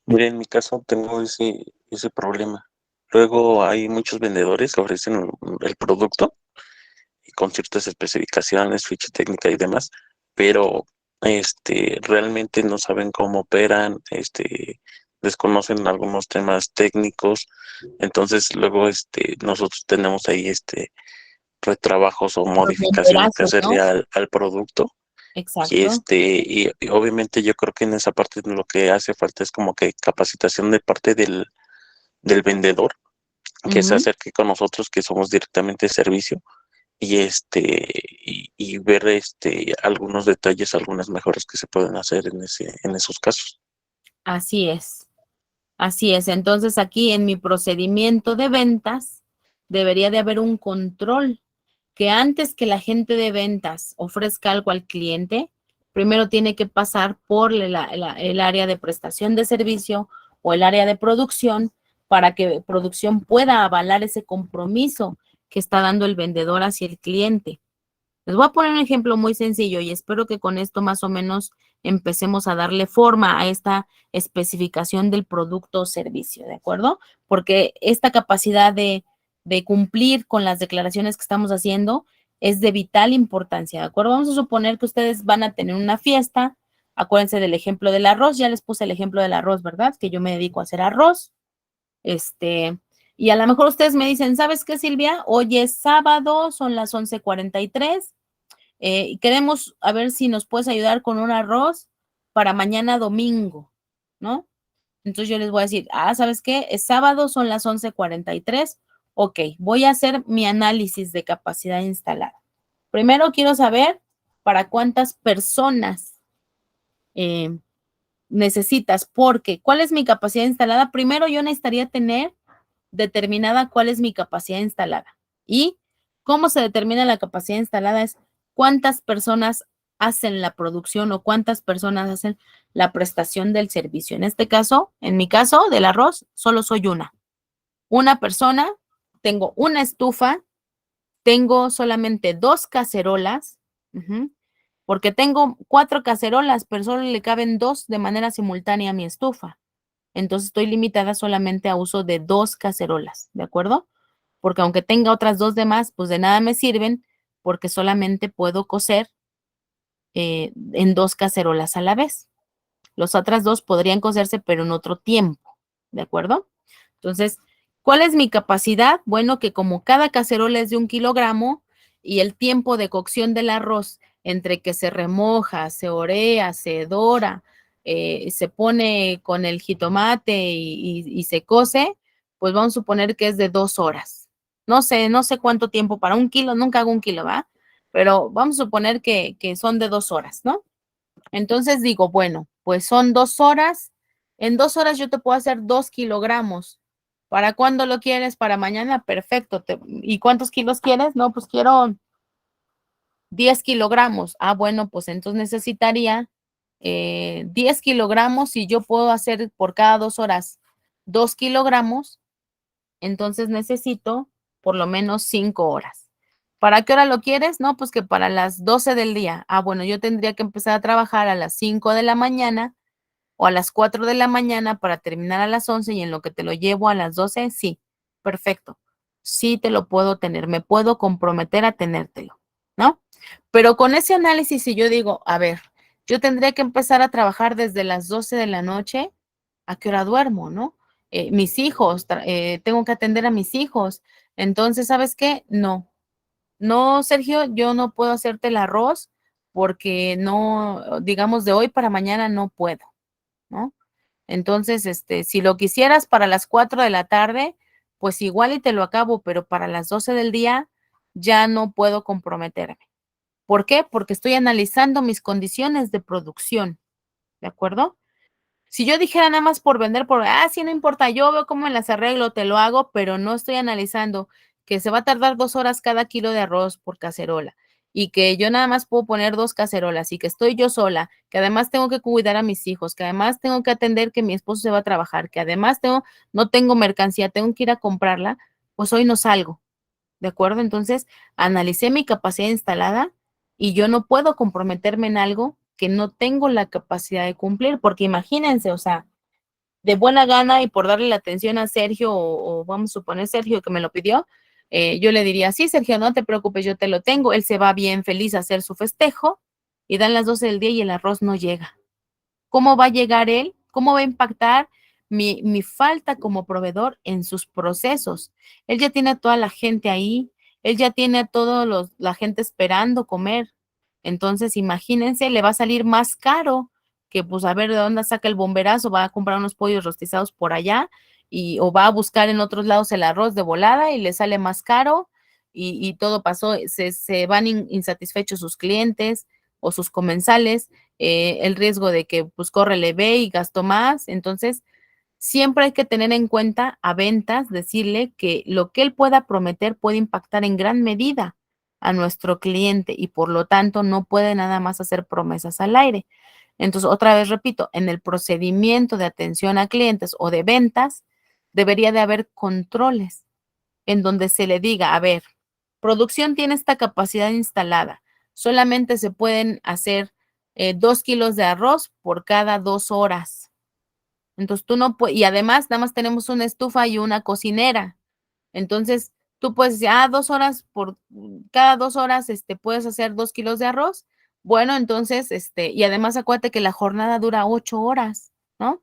Mira, en mi caso tengo ese problema. Luego hay muchos vendedores que ofrecen el producto y con ciertas especificaciones, ficha técnica y demás, pero realmente no saben cómo operan, desconocen algunos temas técnicos. Entonces luego nosotros tenemos ahí retrabajos o modificaciones que reemplazos, ¿no? hacerle al producto. Exacto. Y obviamente yo creo que en esa parte lo que hace falta es como que capacitación de parte del vendedor, que se Ujú. acerque con nosotros, que somos directamente servicio, y ver algunos detalles, algunas mejoras que se pueden hacer en esos casos. Así es. Así es. Entonces aquí en mi procedimiento de ventas debería de haber un control que antes que la gente de ventas ofrezca algo al cliente, primero tiene que pasar por el área de prestación de servicio o el área de producción para que producción pueda avalar ese compromiso que está dando el vendedor hacia el cliente. Les voy a poner un ejemplo muy sencillo y espero que con esto más o menos empecemos a darle forma a esta especificación del producto o servicio, ¿de acuerdo? Porque esta capacidad de cumplir con las declaraciones que estamos haciendo es de vital importancia, ¿de acuerdo? Vamos a suponer que ustedes van a tener una fiesta. Acuérdense del ejemplo del arroz, ya les puse el ejemplo del arroz, ¿verdad? Que yo me dedico a hacer arroz. Y a lo mejor ustedes me dicen, ¿sabes qué, Silvia? Hoy es sábado, son las 11:43. Queremos a ver si nos puedes ayudar con un arroz para mañana domingo, ¿no? Entonces yo les voy a decir, ¿sabes qué? Es sábado, son las 11:43. Ok, voy a hacer mi análisis de capacidad instalada. Primero quiero saber para cuántas personas necesitas, porque ¿cuál es mi capacidad instalada? Primero yo necesitaría tener determinada cuál es mi capacidad instalada. ¿Y cómo se determina la capacidad instalada? Es cuántas personas hacen la producción o cuántas personas hacen la prestación del servicio. En este caso, en mi caso del arroz, solo soy una persona, tengo una estufa, tengo solamente 2 cacerolas, porque tengo 4 cacerolas, pero solo le caben 2 de manera simultánea a mi estufa. Entonces estoy limitada solamente a uso de 2 cacerolas, ¿de acuerdo? Porque aunque tenga otras 2 de más, pues de nada me sirven porque solamente puedo cocer en 2 cacerolas a la vez. Las otras 2 podrían cocerse, pero en otro tiempo, ¿de acuerdo? Entonces, ¿cuál es mi capacidad? Bueno, que como cada cacerola es de 1 kilogramo y el tiempo de cocción del arroz entre que se remoja, se orea, se dora, se pone con el jitomate y se cose, pues vamos a suponer que es de 2 horas. No sé cuánto tiempo para 1 kilo, nunca hago 1 kilo, ¿va? Pero vamos a suponer que son de 2 horas, ¿no? Entonces digo, bueno, pues son 2 horas. En 2 horas yo te puedo hacer 2 kilogramos. ¿Para cuándo lo quieres? Para mañana, perfecto. ¿Y cuántos kilos quieres? No, pues quiero 10 kilogramos. Bueno, pues entonces necesitaría 10 kilogramos y yo puedo hacer por cada 2 horas 2 kilogramos. Entonces necesito por lo menos 5 horas. ¿Para qué hora lo quieres? No, pues que para las 12 del día. Bueno, yo tendría que empezar a trabajar a las 5 de la mañana o a las 4 de la mañana para terminar a las 11 y en lo que te lo llevo a las 12, sí, perfecto. Sí te lo puedo tener, me puedo comprometer a tenértelo, ¿no? Pero con ese análisis, si yo digo, a ver, yo tendría que empezar a trabajar desde las 12 de la noche, ¿a qué hora duermo, no? Mis hijos, tengo que atender a mis hijos. Entonces, ¿sabes qué? No, Sergio, yo no puedo hacerte el arroz porque no, digamos, de hoy para mañana no puedo, ¿no? Entonces, si lo quisieras para las 4 de la tarde, pues igual y te lo acabo, pero para las 12 del día ya no puedo comprometerme. ¿Por qué? Porque estoy analizando mis condiciones de producción, ¿de acuerdo? Si yo dijera nada más por vender, sí, no importa, yo veo cómo me las arreglo, te lo hago, pero no estoy analizando que se va a tardar 2 horas cada kilo de arroz por cacerola y que yo nada más puedo poner 2 cacerolas y que estoy yo sola, que además tengo que cuidar a mis hijos, que además tengo que atender que mi esposo se va a trabajar, que además no tengo mercancía, tengo que ir a comprarla, pues hoy no salgo, ¿de acuerdo? Entonces, analicé mi capacidad instalada y yo no puedo comprometerme en algo que no tengo la capacidad de cumplir, porque imagínense, o sea, de buena gana y por darle la atención a Sergio, o vamos a suponer Sergio que me lo pidió, yo le diría, sí, Sergio, no te preocupes, yo te lo tengo, él se va bien feliz a hacer su festejo y dan las 12 del día y el arroz no llega. ¿Cómo va a llegar él? ¿Cómo va a impactar mi falta como proveedor en sus procesos? Él ya tiene a toda la gente ahí, él ya tiene a la gente esperando comer. Entonces, imagínense, le va a salir más caro que pues a ver de dónde saca el bomberazo, va a comprar unos pollos rostizados por allá o va a buscar en otros lados el arroz de volada y le sale más caro y todo pasó, se van insatisfechos sus clientes o sus comensales, el riesgo de que pues corre, le ve y gastó más. Entonces, siempre hay que tener en cuenta a ventas, decirle que lo que él pueda prometer puede impactar en gran medida a nuestro cliente y por lo tanto no puede nada más hacer promesas al aire. Entonces, otra vez repito, en el procedimiento de atención a clientes o de ventas, debería de haber controles en donde se le diga, a ver, producción tiene esta capacidad instalada, solamente se pueden hacer 2 kilos de arroz por cada 2 horas. Entonces tú no puedes, y además nada más tenemos una estufa y una cocinera. Entonces tú puedes decir, 2 horas cada 2 horas, puedes hacer 2 kilos de arroz. Bueno, entonces, y además acuérdate que la jornada dura 8 horas, ¿no?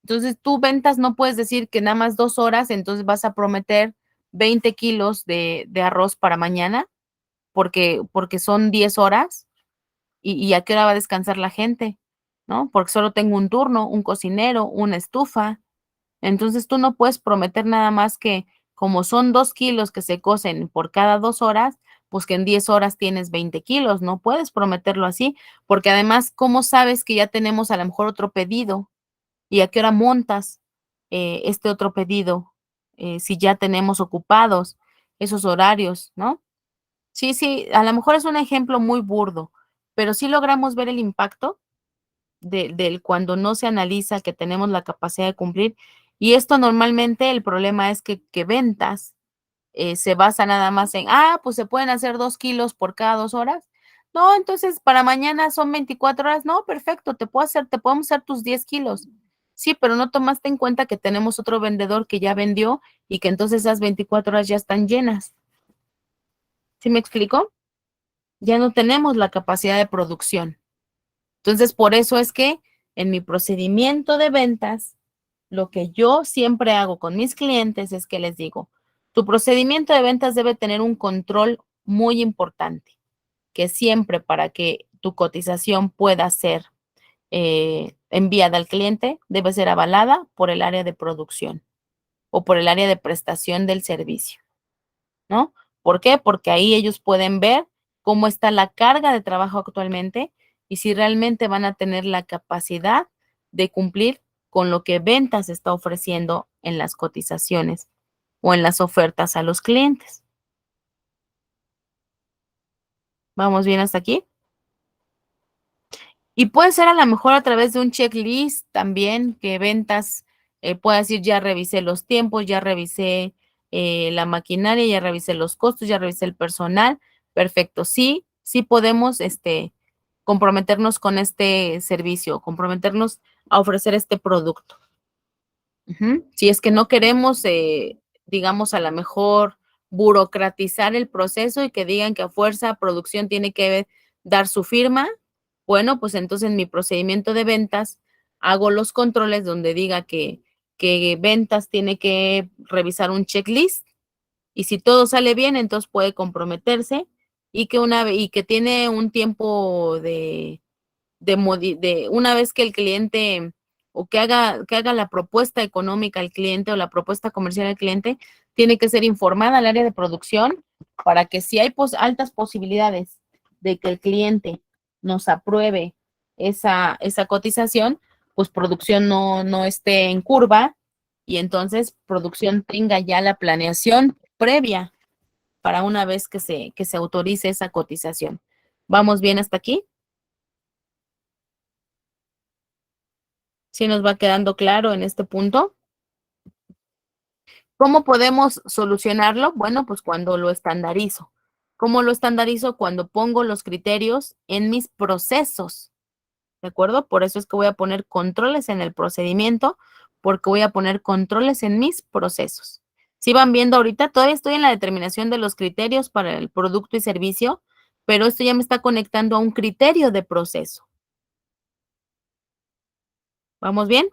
Entonces tú ventas no puedes decir que nada más 2 horas, entonces vas a prometer 20 kilos de arroz para mañana, porque son 10 horas, y a qué hora va a descansar la gente, ¿no? Porque solo tengo un turno, un cocinero, una estufa. Entonces tú no puedes prometer nada más que como son 2 kilos que se cocen por cada 2 horas, pues que en 10 horas tienes 20 kilos. No puedes prometerlo así, porque además, ¿cómo sabes que ya tenemos a lo mejor otro pedido? ¿Y a qué hora montas este otro pedido? Si ya tenemos ocupados esos horarios, ¿no? Sí, sí, a lo mejor es un ejemplo muy burdo, pero sí logramos ver el impacto del cuando no se analiza que tenemos la capacidad de cumplir. Y esto normalmente el problema es que ventas se basa nada más en, pues se pueden hacer 2 kilos por cada 2 horas. No, entonces para mañana son 24 horas. No, perfecto, te podemos hacer tus 10 kilos. Sí, pero no tomaste en cuenta que tenemos otro vendedor que ya vendió y que entonces esas 24 horas ya están llenas. ¿Sí me explico? Ya no tenemos la capacidad de producción. Entonces, por eso es que en mi procedimiento de ventas, lo que yo siempre hago con mis clientes es que les digo, tu procedimiento de ventas debe tener un control muy importante, que siempre para que tu cotización pueda ser enviada al cliente, debe ser avalada por el área de producción o por el área de prestación del servicio, ¿no? ¿Por qué? Porque ahí ellos pueden ver cómo está la carga de trabajo actualmente y si realmente van a tener la capacidad de cumplir con lo que ventas está ofreciendo en las cotizaciones o en las ofertas a los clientes. ¿Vamos bien hasta aquí? Y puede ser a lo mejor a través de un checklist también que ventas pueda decir, ya revisé los tiempos, ya revisé la maquinaria, ya revisé los costos, ya revisé el personal. Perfecto. Sí, sí podemos comprometernos con este servicio, comprometernos a ofrecer este producto. Si es que no queremos, digamos, a lo mejor burocratizar el proceso y que digan que a fuerza producción tiene que dar su firma, bueno, pues entonces en mi procedimiento de ventas hago los controles donde diga que ventas tiene que revisar un checklist y si todo sale bien, entonces puede comprometerse y que tiene un tiempo de una vez que el cliente o que haga la propuesta económica al cliente o la propuesta comercial al cliente, tiene que ser informada al área de producción para que si hay altas posibilidades de que el cliente nos apruebe esa cotización, pues producción no esté en curva y entonces producción tenga ya la planeación previa para una vez que se autorice esa cotización. ¿Vamos bien hasta aquí? ¿Sí nos va quedando claro en este punto? ¿Cómo podemos solucionarlo? Bueno, pues cuando lo estandarizo. ¿Cómo lo estandarizo? Cuando pongo los criterios en mis procesos, ¿de acuerdo? Por eso es que voy a poner controles en el procedimiento, porque voy a poner controles en mis procesos. Si van viendo ahorita, todavía estoy en la determinación de los criterios para el producto y servicio, pero esto ya me está conectando a un criterio de proceso. ¿Vamos bien?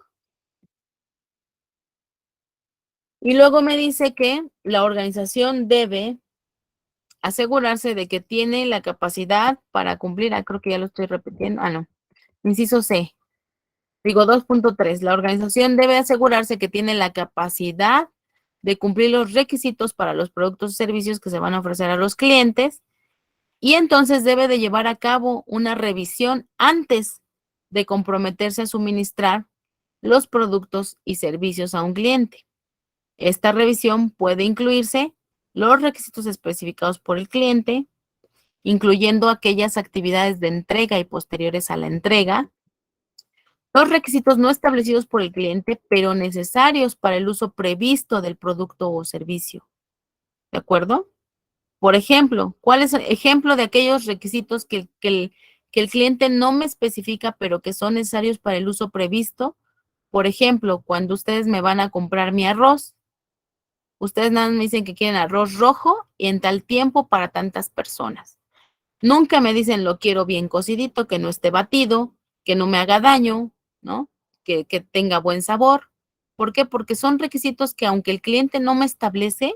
Y luego me dice que la organización debe asegurarse de que tiene la capacidad para cumplir, creo que ya lo estoy repitiendo, no, inciso C, digo 2.3, la organización debe asegurarse que tiene la capacidad de cumplir los requisitos para los productos y servicios que se van a ofrecer a los clientes y entonces debe de llevar a cabo una revisión antes de comprometerse a suministrar los productos y servicios a un cliente. Esta revisión puede incluirse los requisitos especificados por el cliente, incluyendo aquellas actividades de entrega y posteriores a la entrega, los requisitos no establecidos por el cliente, pero necesarios para el uso previsto del producto o servicio. ¿De acuerdo? Por ejemplo, ¿cuál es el ejemplo de aquellos requisitos que el cliente no me especifica, pero que son necesarios para el uso previsto? Por ejemplo, cuando ustedes me van a comprar mi arroz, ustedes nada más me dicen que quieren arroz rojo y en tal tiempo para tantas personas. Nunca me dicen lo quiero bien cocidito, que no esté batido, que no me haga daño, ¿no? Que tenga buen sabor. ¿Por qué? Porque son requisitos que aunque el cliente no me establece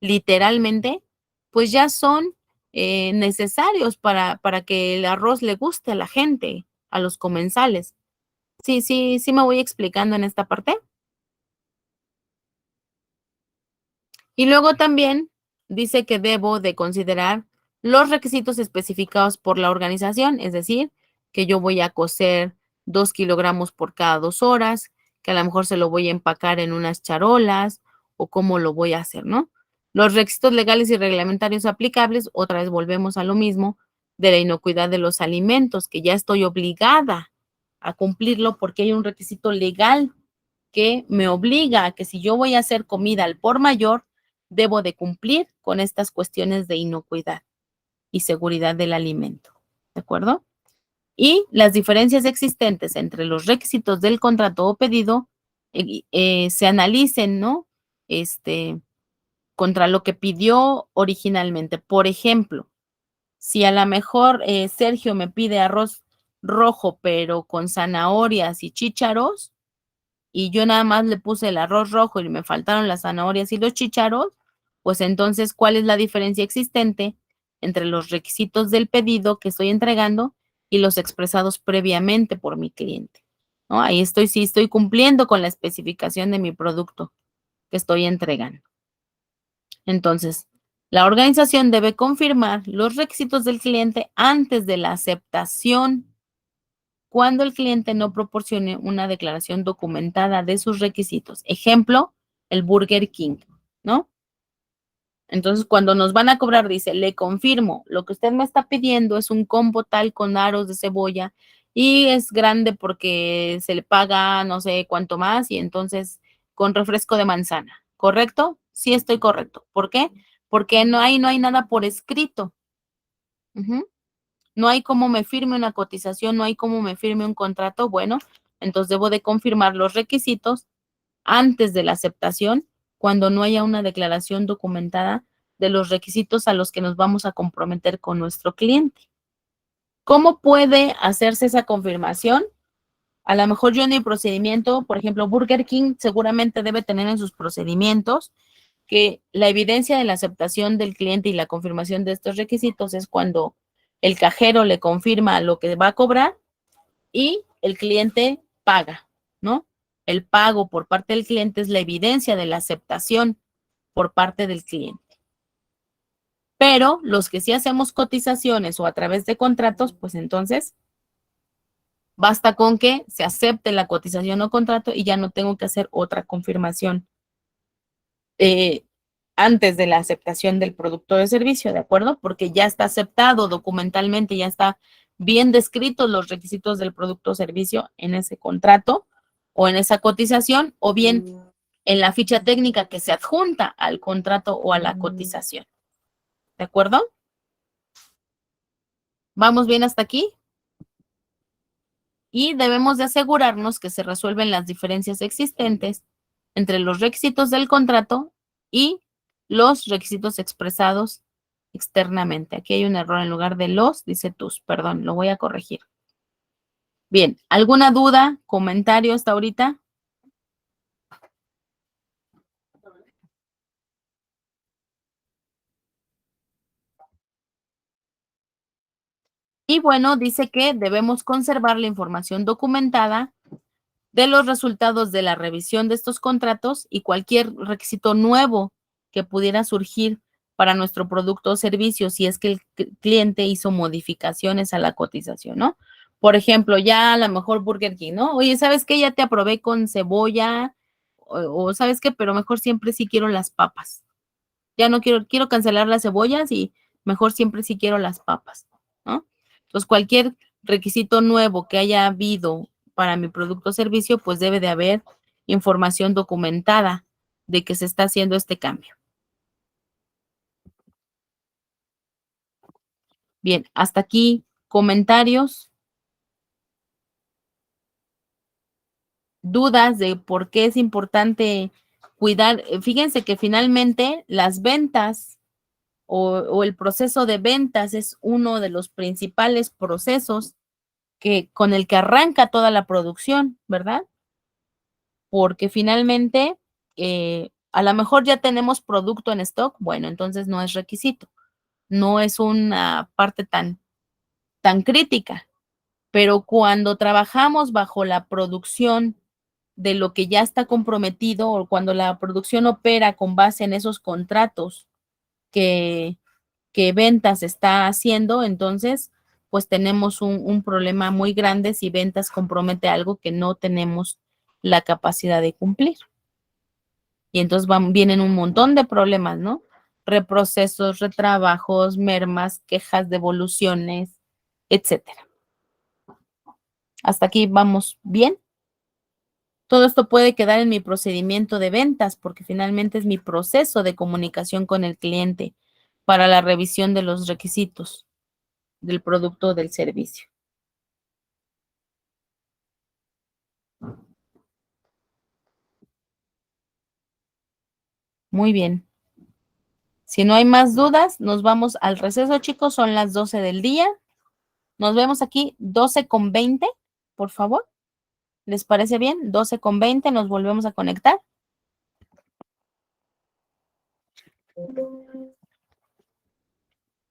literalmente, pues ya son necesarios para que el arroz le guste a la gente, a los comensales. Sí me voy explicando en esta parte. Y luego también dice que debo de considerar los requisitos especificados por la organización, es decir, que yo voy a cocer 2 kilogramos por cada 2 horas, que a lo mejor se lo voy a empacar en unas charolas o cómo lo voy a hacer, ¿no? Los requisitos legales y reglamentarios aplicables, otra vez volvemos a lo mismo, de la inocuidad de los alimentos, que ya estoy obligada a cumplirlo porque hay un requisito legal que me obliga a que si yo voy a hacer comida al por mayor, debo de cumplir con estas cuestiones de inocuidad y seguridad del alimento. ¿De acuerdo? Y las diferencias existentes entre los requisitos del contrato o pedido se analicen, ¿no? Contra lo que pidió originalmente. Por ejemplo, si a lo mejor Sergio me pide arroz rojo, pero con zanahorias y chícharos, y yo nada más le puse el arroz rojo y me faltaron las zanahorias y los chícharos, pues entonces, ¿cuál es la diferencia existente entre los requisitos del pedido que estoy entregando y los expresados previamente por mi cliente? ¿No? Ahí sí estoy cumpliendo con la especificación de mi producto que estoy entregando. Entonces, la organización debe confirmar los requisitos del cliente antes de la aceptación cuando el cliente no proporcione una declaración documentada de sus requisitos. Ejemplo, el Burger King, ¿no? Entonces, cuando nos van a cobrar, dice, le confirmo, lo que usted me está pidiendo es un combo tal con aros de cebolla y es grande porque se le paga no sé cuánto más y entonces con refresco de manzana, ¿correcto? Sí, estoy correcto. ¿Por qué? Porque no hay nada por escrito. No hay cómo me firme una cotización, no hay cómo me firme un contrato. Bueno, entonces debo de confirmar los requisitos antes de la aceptación cuando no haya una declaración documentada de los requisitos a los que nos vamos a comprometer con nuestro cliente. ¿Cómo puede hacerse esa confirmación? A lo mejor yo en mi procedimiento, por ejemplo, Burger King seguramente debe tener en sus procedimientos que la evidencia de la aceptación del cliente y la confirmación de estos requisitos es cuando el cajero le confirma lo que va a cobrar y el cliente paga, ¿no? El pago por parte del cliente es la evidencia de la aceptación por parte del cliente. Pero los que sí hacemos cotizaciones o a través de contratos, pues entonces basta con que se acepte la cotización o contrato y ya no tengo que hacer otra confirmación antes de la aceptación del producto o de servicio, ¿de acuerdo? Porque ya está aceptado documentalmente, ya está bien descritos los requisitos del producto o servicio en ese contrato o en esa cotización o bien en la ficha técnica que se adjunta al contrato o a la cotización. ¿De acuerdo? ¿Vamos bien hasta aquí? Y debemos de asegurarnos que se resuelven las diferencias existentes entre los requisitos del contrato y los requisitos expresados externamente. Aquí hay un error en lugar de los, dice tus, perdón, lo voy a corregir. Bien, ¿alguna duda, comentario hasta ahorita? Y bueno, dice que debemos conservar la información documentada de los resultados de la revisión de estos contratos y cualquier requisito nuevo que pudiera surgir para nuestro producto o servicio si es que el cliente hizo modificaciones a la cotización, ¿no? Por ejemplo, ya a lo mejor Burger King, ¿no? Oye, ¿sabes qué? Ya te aprobé con cebolla o ¿sabes qué? Pero mejor siempre sí quiero las papas. Ya no quiero cancelar las cebollas y mejor siempre sí quiero las papas, ¿no? Entonces, cualquier requisito nuevo que haya habido para mi producto o servicio, pues debe de haber información documentada de que se está haciendo este cambio. Bien, hasta aquí comentarios, dudas de por qué es importante cuidar. Fíjense que finalmente las ventas o el proceso de ventas es uno de los principales procesos con el que arranca toda la producción, ¿verdad? Porque finalmente a lo mejor ya tenemos producto en stock, bueno, entonces no es requisito, no es una parte tan crítica, pero cuando trabajamos bajo la producción de lo que ya está comprometido o cuando la producción opera con base en esos contratos que ventas está haciendo, entonces pues tenemos un problema muy grande si ventas compromete algo que no tenemos la capacidad de cumplir. Y entonces vienen un montón de problemas, ¿no? Reprocesos, retrabajos, mermas, quejas, devoluciones, etcétera. Hasta aquí vamos bien. Todo esto puede quedar en mi procedimiento de ventas porque finalmente es mi proceso de comunicación con el cliente para la revisión de los requisitos del producto o del servicio. Muy bien. Si no hay más dudas, nos vamos al receso, chicos. Son las 12 del día. Nos vemos aquí 12:20, por favor. ¿Les parece bien? 12:20, nos volvemos a conectar.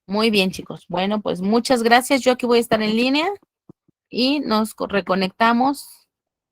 Muy bien, chicos. Bueno, pues muchas gracias. Yo aquí voy a estar en línea y nos reconectamos